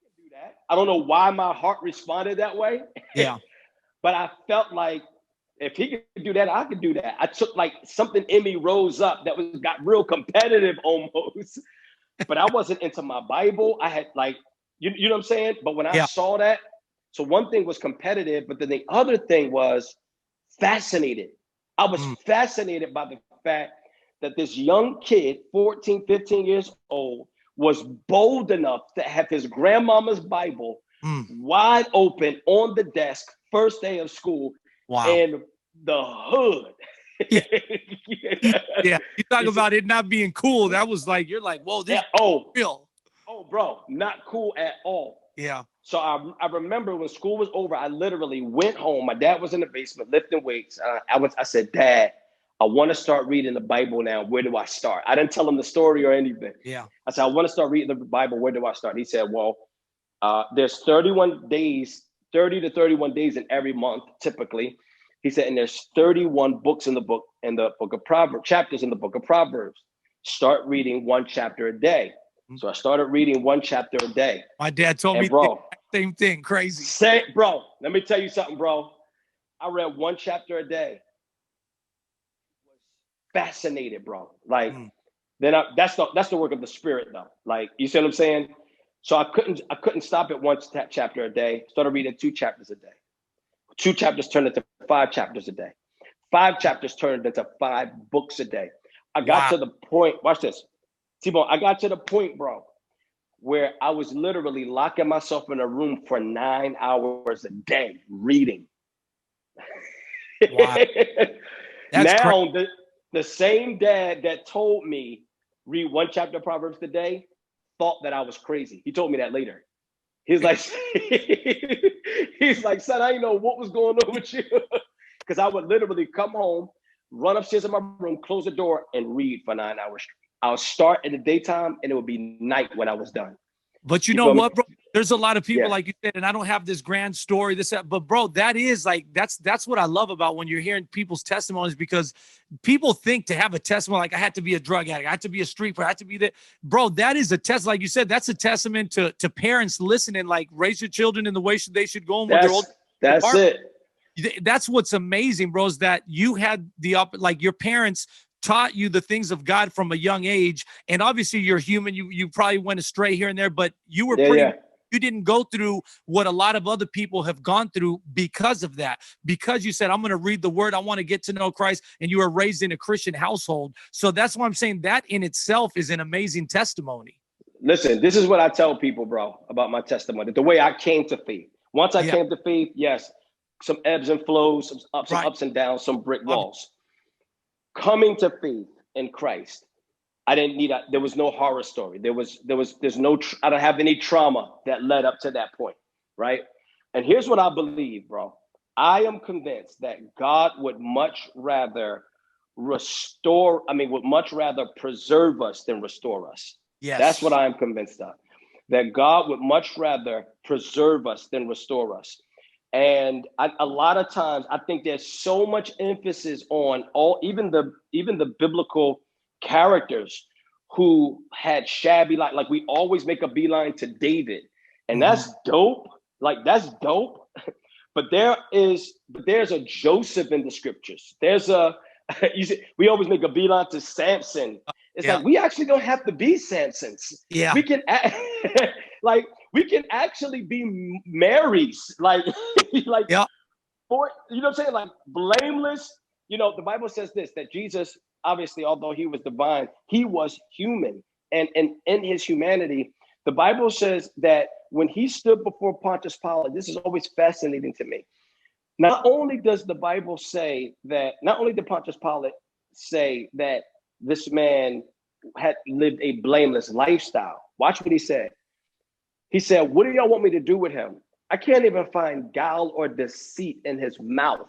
"I can do that." I don't know why my heart responded that way. Yeah. But I felt like if he could do that, I could do that. I took like something in me rose up that got real competitive almost. But I wasn't into my Bible. I had like, you know what I'm saying? But when I saw that, so one thing was competitive, but then the other thing was fascinated. I was fascinated by the fact that this young kid, 14, 15 years old, was bold enough to have his grandmama's Bible wide open on the desk, first day of school. Wow. In the hood. Yeah. You talk about it not being cool. That was like, you're like, whoa, this is real. Oh, bro, not cool at all. Yeah. So I remember when school was over, I literally went home. My dad was in the basement lifting weights. I said, Dad, I want to start reading the Bible now. Where do I start? I didn't tell him the story or anything. Yeah. I said, I want to start reading the Bible. Where do I start? He said, well, there's 31 days, 30 to 31 days in every month, typically. He said, and there's 31 books in the book of Proverbs, chapters in the book of Proverbs. Start reading one chapter a day. So I started reading one chapter a day. My dad told me bro, the same thing. Crazy. Bro, let me tell you something, bro. I read one chapter a day. Was fascinated, bro. Like, that's the work of the Spirit, though. Like, you see what I'm saying? So I couldn't stop at one chapter a day. Started reading 2 chapters a day. 2 chapters turned into 5 chapters a day. 5 chapters turned into 5 books a day. I got to the point. Watch this. T-Bone, I got to the point, bro, where I was literally locking myself in a room for 9 hours a day reading. Wow. Now, the same dad that told me read one chapter of Proverbs a day thought that I was crazy. He told me that later. He's like, son, I didn't know what was going on with you. Because I would literally come home, run upstairs in my room, close the door, and read for 9 hours straight. I'll start in the daytime and it would be night when I was done. But you know what, bro? There's a lot of people, like you said, and I don't have this grand story, but bro, that is like, that's what I love about when you're hearing people's testimonies, because people think to have a testimony, like I had to be a drug addict, I had to be a street player, I had to be that. Bro, that is a test. Like you said, that's a testament to parents listening, like raise your children in the way they should go. That's it. That's what's amazing, bro, is that you had like your parents taught you the things of God from a young age. And obviously you're human. You probably went astray here and there, but you were you didn't go through what a lot of other people have gone through because of that. Because you said, I'm going to read the word. I want to get to know Christ. And you were raised in a Christian household. So that's why I'm saying that in itself is an amazing testimony. Listen, this is what I tell people, bro, about my testimony. The way I came to faith. Once I came to faith, yes, some ebbs and flows, some ups and downs, some brick walls. Coming to faith in Christ, I didn't need there was no horror story. There's no, I don't have any trauma that led up to that point, right? And here's what I believe, bro. I am convinced that God would much rather preserve us than restore us. Yes. That's what I am convinced of. That God would much rather preserve us than restore us. And a lot of times, I think there's so much emphasis on even the biblical characters who had shabby life. Like we always make a beeline to David, and that's dope. Like that's dope. But there's a Joseph in the scriptures. We always make a beeline to Samson. It's like we actually don't have to be Samsons. Yeah, we can we can actually be Marys, like you know what I'm saying? Like blameless. You know, the Bible says this, that Jesus, obviously, although he was divine, he was human. And in his humanity, the Bible says that when he stood before Pontius Pilate, this is always fascinating to me. Not only did Pontius Pilate say that this man had lived a blameless lifestyle. Watch what he said. He said, what do y'all want me to do with him? I can't even find guile or deceit in his mouth.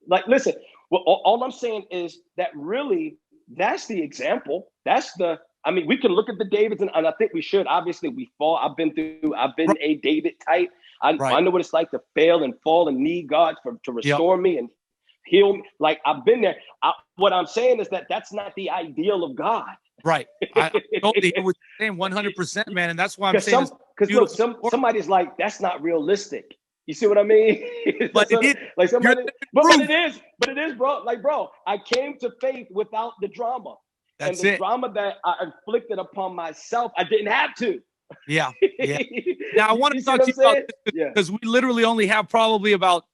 Like, listen, well, all I'm saying is that really, that's the example. We can look at the Davids, and I think we should. Obviously, we fall. I've been a David type. I know what it's like to fail and fall and need God to restore me and heal me. Like, I've been there. What I'm saying is that that's not the ideal of God. Right. I totally hear what you're saying 100%, man. And that's why I'm saying because somebody's like, that's not realistic. You see what I mean? But it is, bro. Like, bro, I came to faith without the drama. That's and the drama that I inflicted upon myself, I didn't have to. Yeah. Now I want to talk to you about this because we literally only have probably about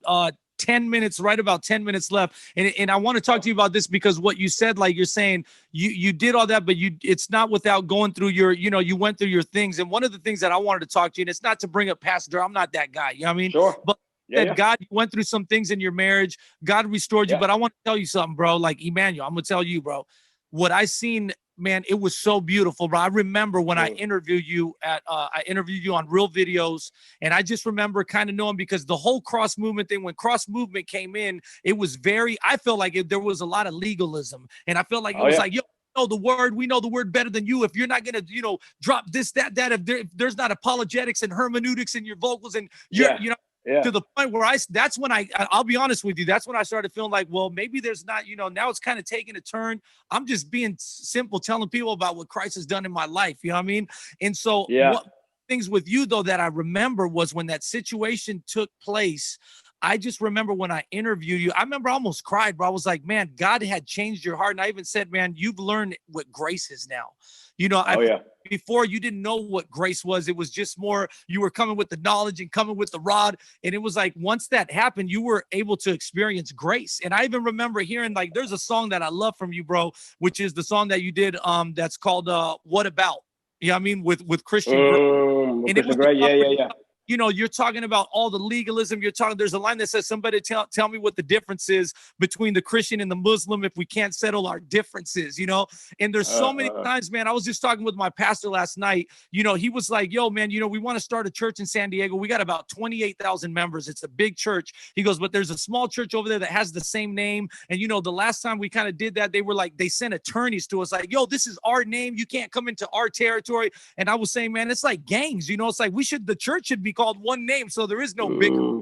10 minutes, right about 10 minutes left. And I want to talk to you about this because what you said, like you're saying, you did all that, but it's not without going through you went through your things. And one of the things that I wanted to talk to you, and it's not to bring up Pastor, I'm not that guy, you know what I mean? Sure. But God, you went through some things in your marriage. God restored you. But I want to tell you something, bro. Like Emmanuel, I'm going to tell you, bro, what I seen man, it was so beautiful, bro. I remember when I interviewed you on Real Videos, and I just remember kind of knowing, because the whole cross movement thing, when cross movement came in, it was I felt like there was a lot of legalism, and I felt like it was like, yo, we know the word better than you. If you're not gonna, drop this, that, if there's not apologetics and hermeneutics in your vocals, and you're, to the point where that's when I'll be honest with you, that's when I started feeling like, well, maybe there's not, now it's kind of taking a turn. I'm just being simple, telling people about what Christ has done in my life. You know what I mean? And so what things with you, though, that I remember was when that situation took place. I just remember when I interviewed you, I remember I almost cried, bro. I was like, man, God had changed your heart. And I even said, man, you've learned what grace is now. Before, you didn't know what grace was. It was just more, you were coming with the knowledge and coming with the rod. And it was like, once that happened, you were able to experience grace. And I even remember hearing, like, there's a song that I love from you, bro, which is the song that you did that's called What About? You know what I mean? With Christian Grey. And it was yeah. You're talking about all the legalism. There's a line that says, somebody tell me what the difference is between the Christian and the Muslim if we can't settle our differences, And there's so many times, man. I was just talking with my pastor last night. He was like, yo, man, we want to start a church in San Diego. We got about 28,000 members. It's a big church. He goes, but there's a small church over there that has the same name. And, the last time we kind of did that, they were like, they sent attorneys to us like, yo, this is our name. You can't come into our territory. And I was saying, man, it's like gangs, it's like the church should be called one name, so there is no bigger,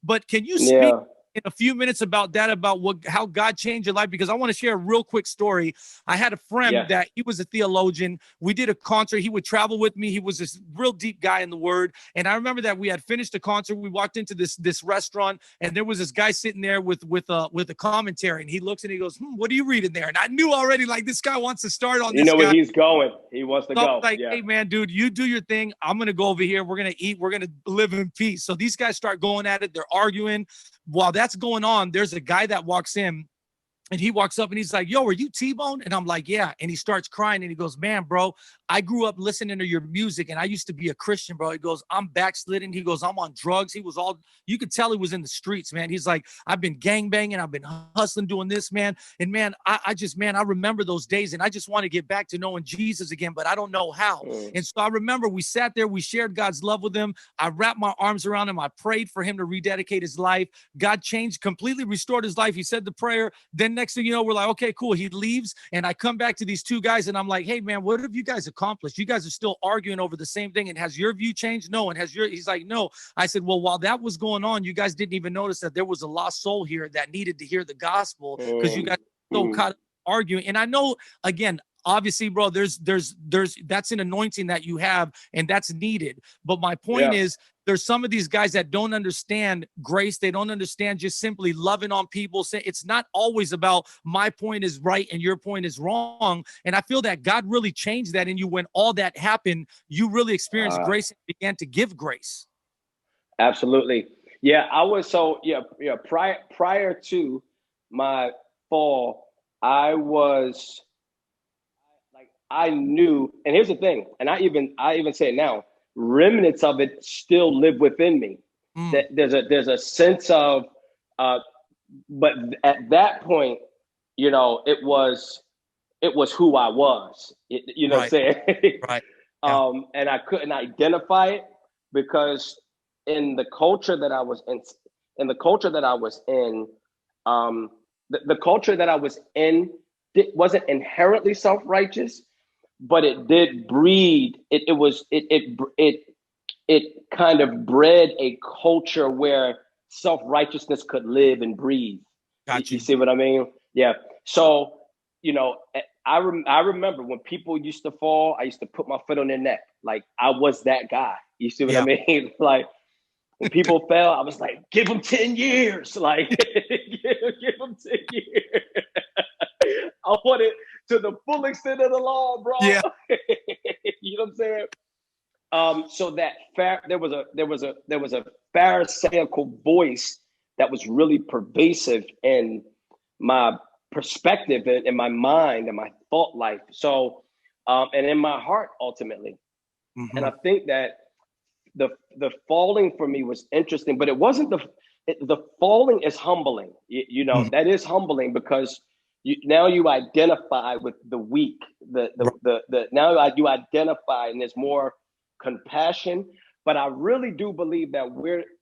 But can you speak in a few minutes about that, about how God changed your life? Because I want to share a real quick story. I had a friend that he was a theologian. We did a concert. He would travel with me. He was this real deep guy in the word. And I remember that we had finished the concert. We walked into this restaurant, and there was this guy sitting there with a commentary. And he looks and he goes, what are you reading there? And I knew already, like, this guy wants to start on this. Where he's going. He wants to go. Like, hey, man, dude, you do your thing. I'm going to go over here. We're going to eat. We're going to live in peace. So these guys start going at it. They're arguing. While that's going on, there's a guy that walks in, and he walks up and he's like, yo, are you T-Bone? And I'm like, yeah. And he starts crying and he goes, man, bro, I grew up listening to your music and I used to be a Christian, bro. He goes, I'm backslidden. He goes, I'm on drugs. You could tell he was in the streets, man. He's like, I've been gangbanging. I've been hustling, doing this, man. And man, I remember those days, and I just want to get back to knowing Jesus again, but I don't know how. And so I remember we sat there, we shared God's love with him. I wrapped my arms around him. I prayed for him to rededicate his life. God changed, completely restored his life. He said the prayer. Then next thing you know, we're like, okay, cool. He leaves, and I come back to these two guys, and I'm like, hey, man, what have you guys accomplished? You guys are still arguing over the same thing, and has your view changed? No. And he's like, no. I said, well, while that was going on, you guys didn't even notice that there was a lost soul here that needed to hear the gospel, because you guys are so caught up arguing. And I know, again, obviously, bro, there's that's an anointing that you have, and that's needed. But my point is, there's some of these guys that don't understand grace. They don't understand just simply loving on people. It's not always about my point is right and your point is wrong. And I feel that God really changed that in you when all that happened. You really experienced grace and began to give grace. Absolutely. Yeah, I was prior to my fall, I knew, and here's the thing, and I even say it now, remnants of it still live within me. That there's a sense of, but at that point, it was who I was. What I'm saying? Right. And I couldn't identify it because in the culture that I was in, the culture that I was in, it wasn't inherently self-righteous, but it did breed. It kind of bred a culture where self-righteousness could live and breathe. Gotcha. You see what I mean? Yeah. So, I remember when people used to fall, I used to put my foot on their neck. Like, I was that guy. You see what I mean? Like, when people fell, I was like, give them 10 years. Like, give them 10 years. I want it to the full extent of the law, bro. Yeah. You know what I'm saying? So that there was a Pharisaical voice that was really pervasive in my perspective and in my mind and my thought life. So, and in my heart ultimately. Mm-hmm. And I think that the falling for me was interesting, but it wasn't the falling is humbling. That is humbling because now you identify with the weak, now you identify, and there's more compassion. But I really do believe that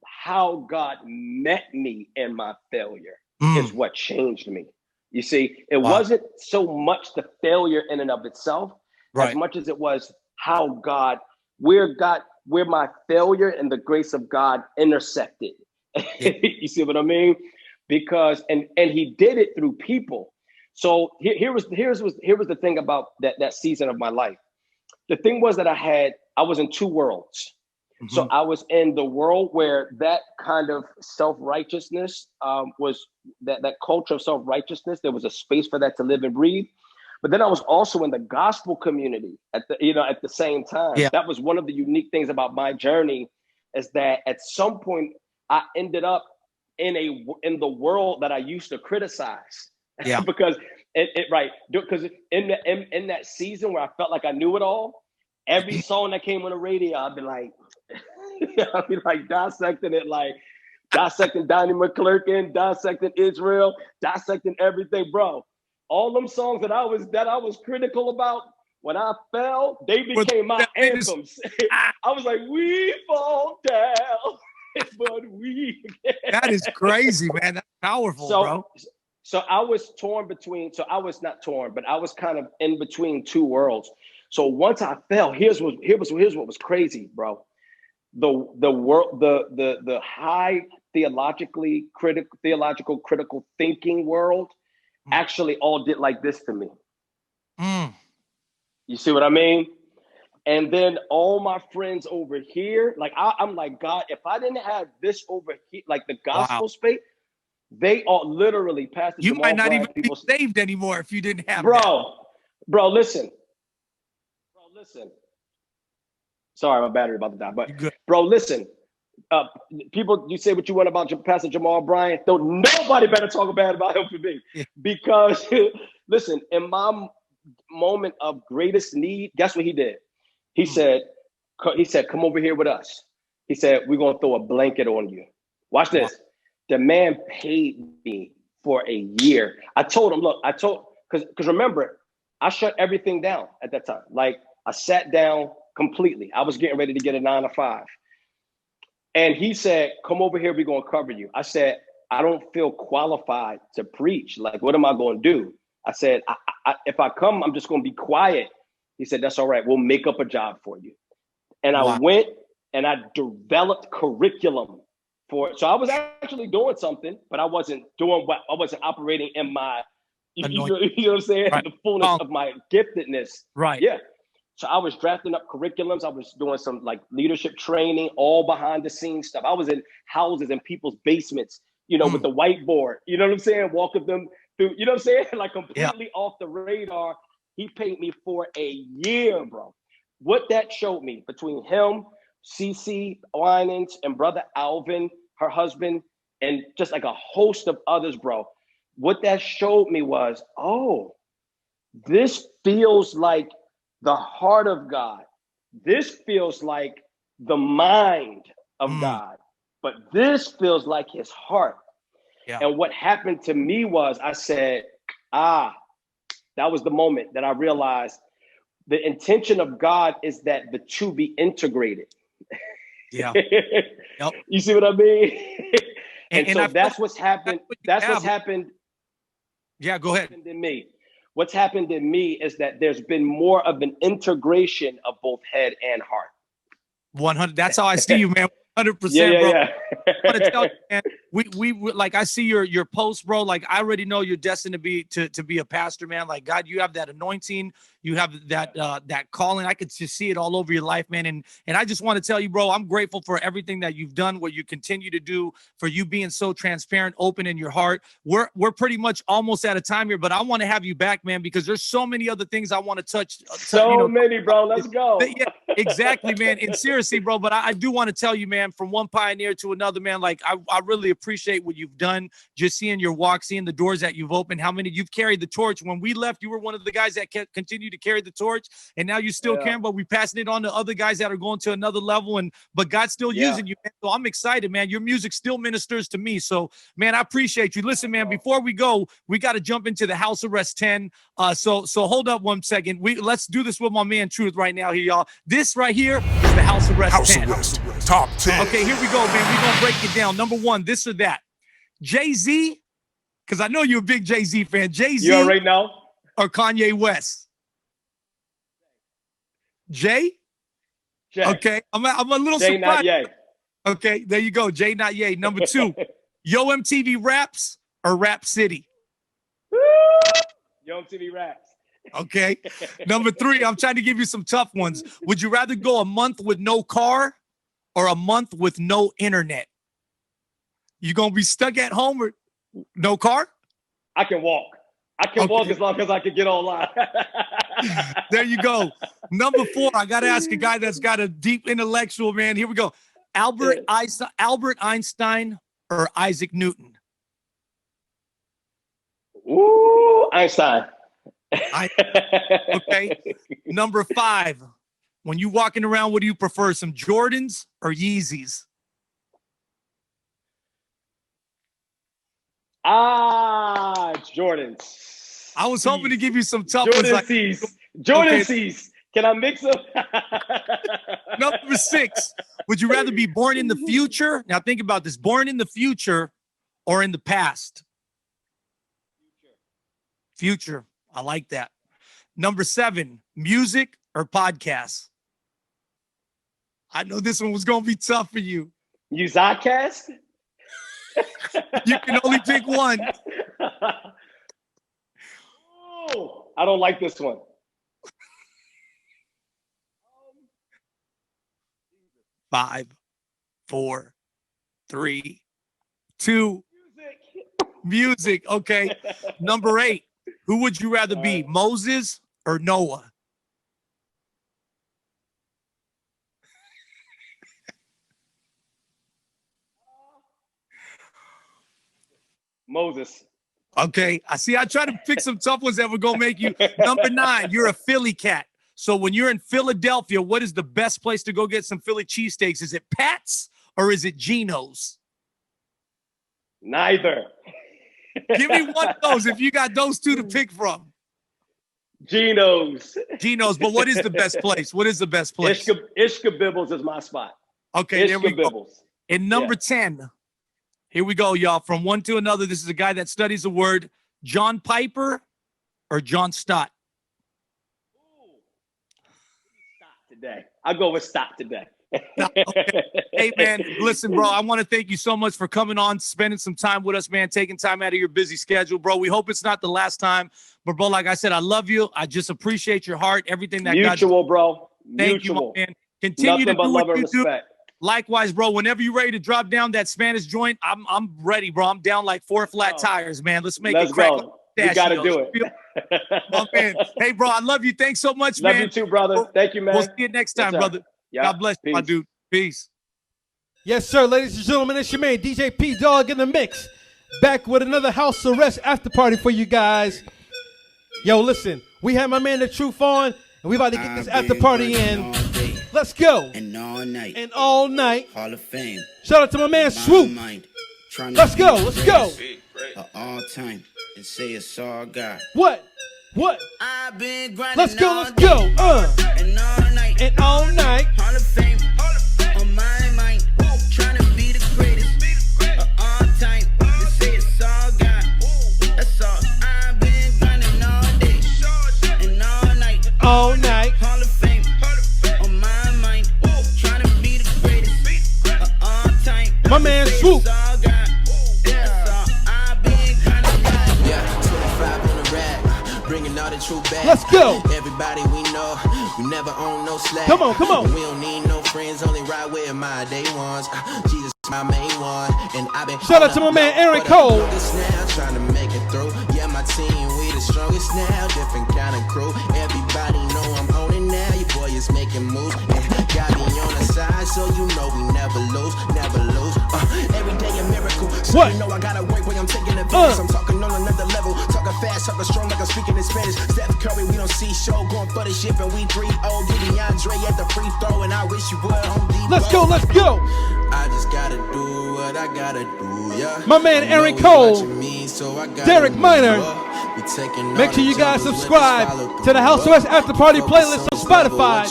how God met me in my failure is what changed me. You see, it wasn't so much the failure in and of itself, as much as it was how where my failure and the grace of God intersected. You see what I mean? Because and he did it through people. So here was the thing about that season of my life. The thing was that I was in two worlds. So I was in the world where that kind of self-righteousness was that culture of self-righteousness. There was a space for that to live and breathe. But then I was also in the gospel community at the same time. Yeah. That was one of the unique things about my journey, is that at some point I ended up in the world that I used to criticize. Yeah. because because in that season where I felt like I knew it all, every song that came on the radio, I'd be like dissecting it, like dissecting Donnie McClurkin, dissecting Israel, dissecting everything, bro. All them songs that I was critical about, when I fell, they became my anthems. I was like, we fall down, but we. That is crazy, man. That's powerful, bro. So I was torn between. So I was not torn, but I was kind of in between two worlds. So once I fell, here's what was crazy, bro. The high theological critical thinking world actually all did like this to me. You see what I mean? And then all my friends over here, like I'm like, God, if I didn't have this over here, like the gospel space, they all literally passed. You might not even be saved anymore if you didn't have that. Bro, listen. Sorry, my battery about to die. But bro, listen. People, you say what you want about Pastor Jamal Bryant. Don't nobody better talk bad about him for me. Yeah. Because listen, in my moment of greatest need, guess what he did? He said, come over here with us. He said, we're gonna throw a blanket on you. Watch this. The man paid me for a year. I told him, look, because remember, I shut everything down at that time. Like, I sat down completely. I was getting ready to get a 9-to-5. And he said, come over here, we're going to cover you. I said, I don't feel qualified to preach. Like, what am I going to do? I said, if I come, I'm just going to be quiet. He said, that's all right. We'll make up a job for you. And I went and I developed curriculum for it. So I was actually doing something, but I wasn't operating in my, you know what I'm saying? Right. The fullness of my giftedness. Right. Yeah. So I was drafting up curriculums. I was doing some like leadership training, all behind the scenes stuff. I was in houses and people's basements, with the whiteboard, you know what I'm saying? Walking them through, you know what I'm saying? Like completely off the radar. He paid me for a year, bro. What that showed me between him, CC Winans, and brother Alvin, her husband, and just like a host of others, bro. What that showed me was, this feels like the heart of God. This feels like the mind of God, but this feels like his heart. Yeah. And what happened to me was I said, that was the moment that I realized the intention of God is that the two be integrated. Yeah. Yep. You see what I mean? and so that's what's happened. That's what's happened. Yeah, go ahead. In me. What's happened in me is that there's been more of an integration of both head and heart. 100. That's how I see you, man. 100%, bro. Yeah. I want to tell you, man, we like, I see your posts, bro. Like, I already know you're destined to be a pastor, man. Like, God, you have that anointing, you have that calling. I could just see it all over your life, man. And I just want to tell you, bro, I'm grateful for everything that you've done, what you continue to do, for you being so transparent, open in your heart. We're pretty much almost out of time here, but I want to have you back, man, because there's so many other things I want to touch. So many, bro. Let's go. Yeah, exactly, man. And seriously, bro, but I do want to tell you, man, from one pioneer to another, man, like I really appreciate appreciate what you've done. Just seeing your walk, seeing the doors that you've opened, how many you've carried the torch. When we left, you were one of the guys that continued to carry the torch, and now you still can, but we passing it on to other guys that are going to another level, but God's still using you, man. So I'm excited, man. Your music still ministers to me. So, man, I appreciate you. Listen, man, before we go, we got to jump into the House Arrest 10. So hold up one second. Let's do this with my man Truth right now here, y'all. This right here is the House Arrest 10. House Arrest, top 10. Okay, here we go, man. We're going to break it down. Number one, this or that. Jay-Z, because I know you're a big Jay-Z fan. Jay-Z. You already know. Or Kanye West? Jay? Jay. Okay, I'm a little Jay, surprised. not yay. Okay, there you go. Jay, not yay. Number two, Yo MTV Raps or Rap City? Yo MTV Raps. Okay. Number three, I'm trying to give you some tough ones. Would you rather go a month with no car or a month with no internet? You gonna be stuck at home or no car? I can walk. I can walk as long as I can get online. There you go. Number four, I got to ask a guy that's got a deep intellectual, man. Here we go. Albert Einstein or Isaac Newton? Ooh, Einstein. Okay. Number five, when you walking around, what do you prefer, some Jordans or Yeezys? Jordans. I was hoping to give you some tough Jordan ones. C's. Jordan C's. Can I mix them? Number six, would you rather be born in the future? Now think about this, born in the future or in the past? Future. I like that. Number seven, music or podcasts? I know this one was going to be tough for you. You Zodcast? You can only pick one. Oh, I don't like this one. 5, 4, 3, 2. Music. Okay. Number 8. Who would you rather be, Moses or Noah? Moses. Okay. I try to pick some tough ones that would go make you. Number 9, you're a Philly cat. So when you're in Philadelphia, what is the best place to go get some Philly cheesesteaks? Is it Pat's or is it Geno's? Neither. Give me one of those if you got those two to pick from. Geno's. Geno's, but what is the best place? What is the best place? Ishka Bibbles is my spot. Okay, there we go. Bibbles. And number 10, here we go, y'all. From one to another, this is a guy that studies the word. John Piper or John Stott? Stop today. I'll go with stop today. Okay. Hey, man, listen, bro, I want to thank you so much for coming on, spending some time with us, man, taking time out of your busy schedule, bro. We hope it's not the last time. But, bro, like I said, I love you. I just appreciate your heart, everything that Mutual, bro. Thank you, my man. Continue to do what you do. Likewise, bro, whenever you're ready to drop down that Spanish joint, I'm ready, bro. I'm down like 4 flat tires, man. Let's make it crack. You got to do it. Oh, man. Hey, bro, I love you. Thanks so much, man. Love you too, brother. Thank you, man. We'll see you next time, brother. Yep. God bless you, my dude. Peace. Yes, sir, ladies and gentlemen, it's your man, DJ P Dog in the mix. Back with another House Arrest after party for you guys. Yo, listen, we have my man The Truth on, and we about to get this after party in. Let's go. And all night. And all night. Hall of Fame. Shout out to my man Swoop. Let's go. Let's go. All time. And say it's all God. What? I've been grinding. Let's go. Let's go. And all night. And all night. Hall of Fame. On my mind. Trying to be the greatest of all time. And say it's all God. That's all. I've been grinding all day. And all night. All night. Hall of Fame. On my mind. Trying to be the greatest of all time. My man Swoop. Let's go. Everybody we know, we never own no slack. Come on. We don't need no friends, only ride with my day ones. Jesus, my main one, and I've been. Shout out to my man Aaron Cole. Now, trying to make it through. Yeah, my team, we the strongest now. Different kind of crew. Everybody know I'm on it now. Your boy is making moves. Got me on the side, so you know we never lose, never lose. Every day a miracle. So What? you know I gotta work when I'm taking advantage. I'm talking on another level. Talking fast, talking strong like I'm speaking in Spanish. Steph Curry, we don't see show. Going for the ship and we 3-0. Get DeAndre at the free throw and I wish you would. Home Depot. Let's go, let's go. I just gotta do what I gotta do, yeah. My man Aaron Cole, Derek Minor. Make sure you guys subscribe to the House Arrest After Party playlist on Spotify.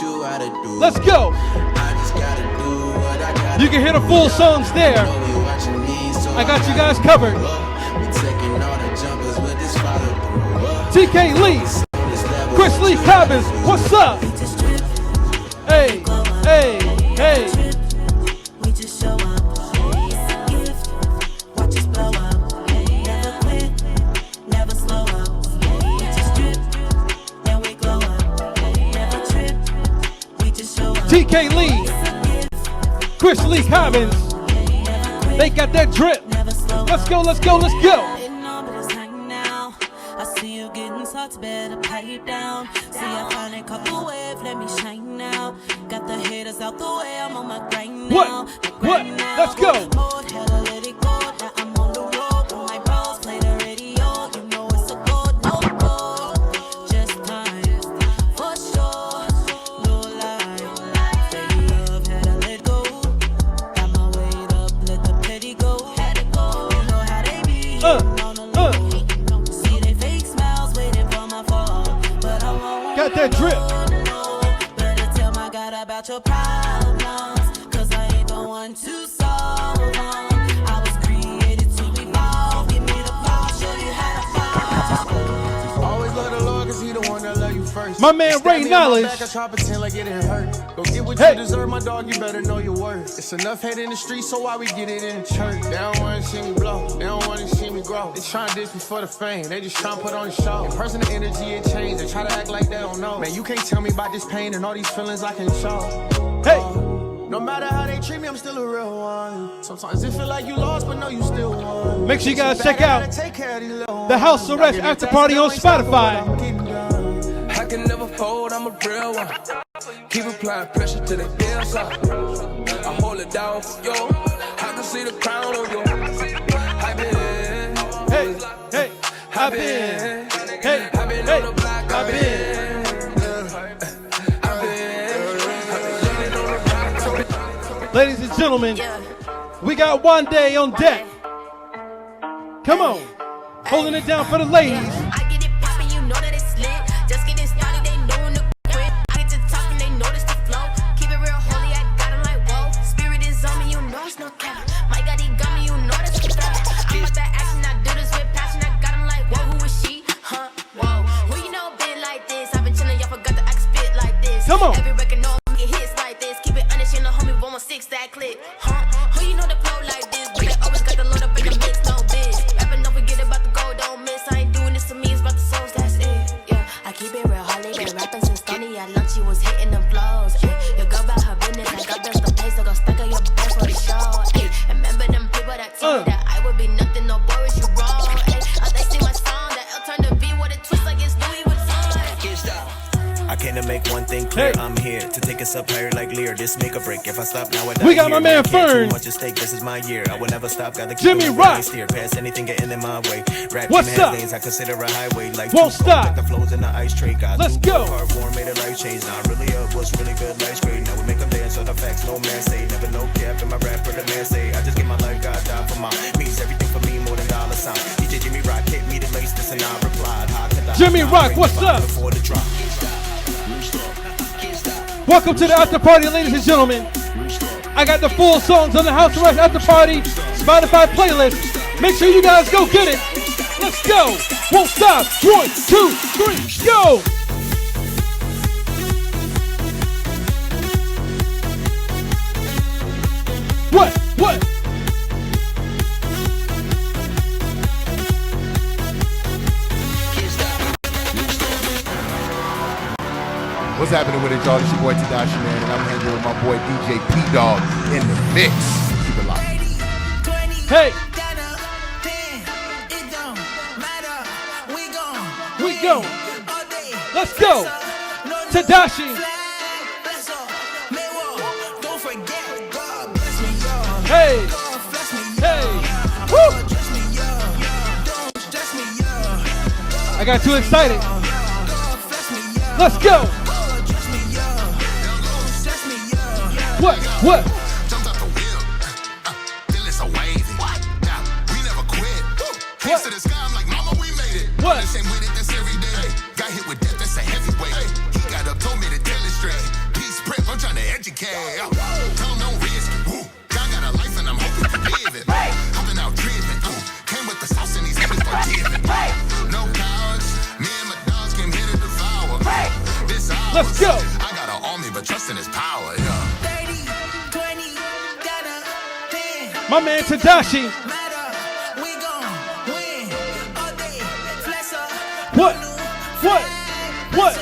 Let's go. You can hear the full songs there. I got you guys covered. TK Lee, Chris Lee Cobbins, what's up? Hey, hey, hey. TK Lee, Chris Lee Cobbins, they got that drip. Let's go, let's go, let's go. I see you getting sucked, better pipe down. See, I find a couple waves, let me shine now. Got the haters out the way, I'm on my grind now. What? Let's go. Let it go, now I'm on the road. When my bros play the radio, you know it's a good no go. Just time, for sure, no lie. Say love, had to let go. Got my weight up, let the petty go. Had to go, you know how they be. Got that drip. Better tell my God about your problems, cause I ain't the one to solve them. I was created to evolve. Give me the power, show you how to fall. Always love the Lord cause he the one that love you first. My man Ray Knowledge. I try to pretend like it didn't hurt. Go get what Hey. you deserve, my dog, you better know your worth. It's enough hate in the street, so why we get it in the church? They don't wanna see me blow, they don't wanna see me grow. They tryna diss me for the fame, they just tryna put on a show. In personal energy, it changed, they try to act like they don't know. Man, you can't tell me about this pain and all these feelings I can show. Hey. No matter how they treat me, I'm still a real one. Sometimes it feel like you lost, but no, you still won. Make sure you guys check out the House Arrest After Party on Spotify. I can never fold, I'm a real one. Keep applying pressure to the inside. I hold it down for you. I can see the crown on you. I've been, Hey, hey, I've been, hey, hey, I've been. Ladies and gentlemen, we got one day on deck. Come on, holding it down for the ladies. I get it poppin', you know that it's lit. Just getting started, they know in the quit. I get to talking, they notice the flow. Keep it real holy, I got 'em like whoa. Spirit is on me, you know it's no cap. My God, he got me, you know that's a threat. I'm about that action, I do this with passion. I got 'em like whoa, who is she? Huh? Whoa. Who you know been like this? I've been chillin', y'all forgot that I can spit like this. Come on. Every record know I'm get hits like this. Keep it honest, you know homie, 116 that click. Huh? Who you know the flow like this? But they always got the load up in the mix, no bitch. Rapping, don't forget about the gold, don't miss. I ain't doing this to me, it's about the souls, that's it. Yeah, I keep it real, Holly, been rapping since Tony. At lunch, she was hitting them flows. Your girl about her business, I got bills to pay, so go stack up your best for the show. Remember them people that told me that I would be nothing, no boys, you wrong. They sing my song, that L turn to B, what it twist like it's Louis Vuitton. I came to make one thing clear. I'm here to take us up higher like Lear. This make a break. If I stop now, I die. We got my man Fern. Too much at stake. This is my year. I will never stop. Gotta keep Jimmy moving, Rock. steer past anything getting in my way. Rap What's game has up? lanes I consider a highway. Like Won't stop. Like the flows in the ice tray. Got Let's two go. hard war made a life change. Not really up. What's really good? Life's great. Now we make them dance. So the facts no man say. Never no cap in my rap for the man say. I just get my life. God die for mine. Means everything for me more than dollar sign. DJ Jimmy Rock hit me to lace this and I replied. How could I Jimmy not Rock, bring what's the vibe up? before the drop? Welcome to the After Party, ladies and gentlemen. I got the full songs on the House Arrest After Party Spotify playlist. Make sure you guys go get it. Let's go. Won't stop. 1, 2, 3, go. What? What's happening with it, y'all? It's your boy Tadashi, man, and I'm hanging with my boy DJ P-Dog in the mix. Keep it locked. Hey. We go. Let's go. Tadashi. Hey. Hey. Woo. I got too excited. Let's go. What? Jumped out the wheel. Feeling so wavy. Yeah, we never quit. Hands to the sky, I'm like, mama, we made it. What? Same with it, that's every day. Got hit with death, that's a heavyweight. He got up, told me to tell it straight. Peace prep, I'm trying to educate. Tell him no risk. God got a life and I'm hoping to live it. Hopping out driven. Came with the sauce and these haters forgiven. No cowards. Me and my dogs came here to devour. This ours. Let's go. I got an army, but trust in his power, yeah. My man Tadashi. What? Hey. What?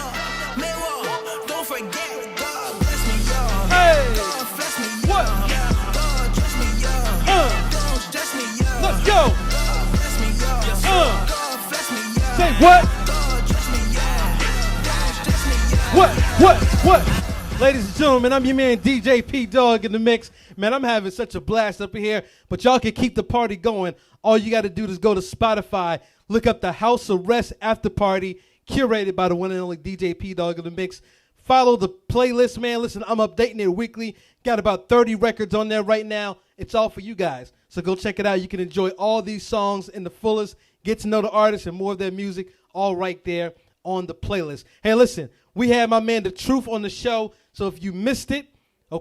Let's go. Say what? What? Ladies and gentlemen, I'm your man DJ P Dog in the mix. Man, I'm having such a blast up in here, but y'all can keep the party going. All you got to do is go to Spotify, look up the House Arrest After Party, curated by the one and only DJ P Dog in the mix. Follow the playlist, man. Listen, I'm updating it weekly. Got about 30 records on there right now. It's all for you guys. So go check it out. You can enjoy all these songs in the fullest, get to know the artists and more of their music, all right there on the playlist. Hey, listen, we had my man The Truth on the show. So if you missed it, you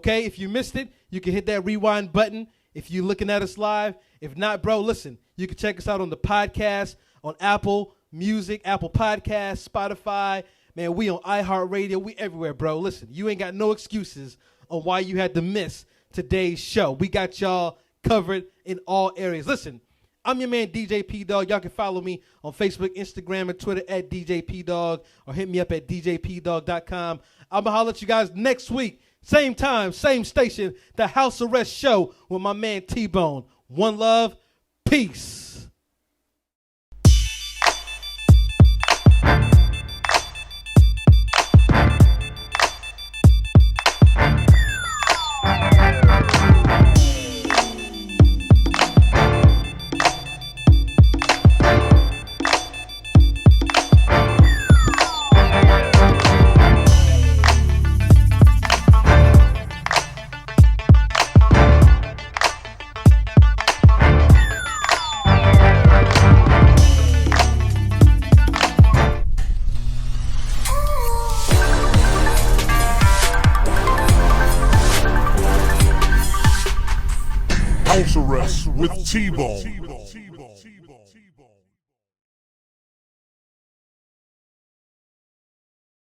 can hit that rewind button if you're looking at us live. If not, bro, listen, you can check us out on the podcast, on Apple Music, Apple Podcasts, Spotify. Man, we on iHeartRadio. We everywhere, bro. Listen, you ain't got no excuses on why you had to miss today's show. We got y'all covered in all areas. Listen, I'm your man, DJ P Dog. Y'all can follow me on Facebook, Instagram, and Twitter at DJ P Dog, or hit me up at djpdog.com. I'm going to holler at you guys next week. Same time, same station, the House Arrest Show with my man T-Bone. One love, peace. House Arrest with T-Bone.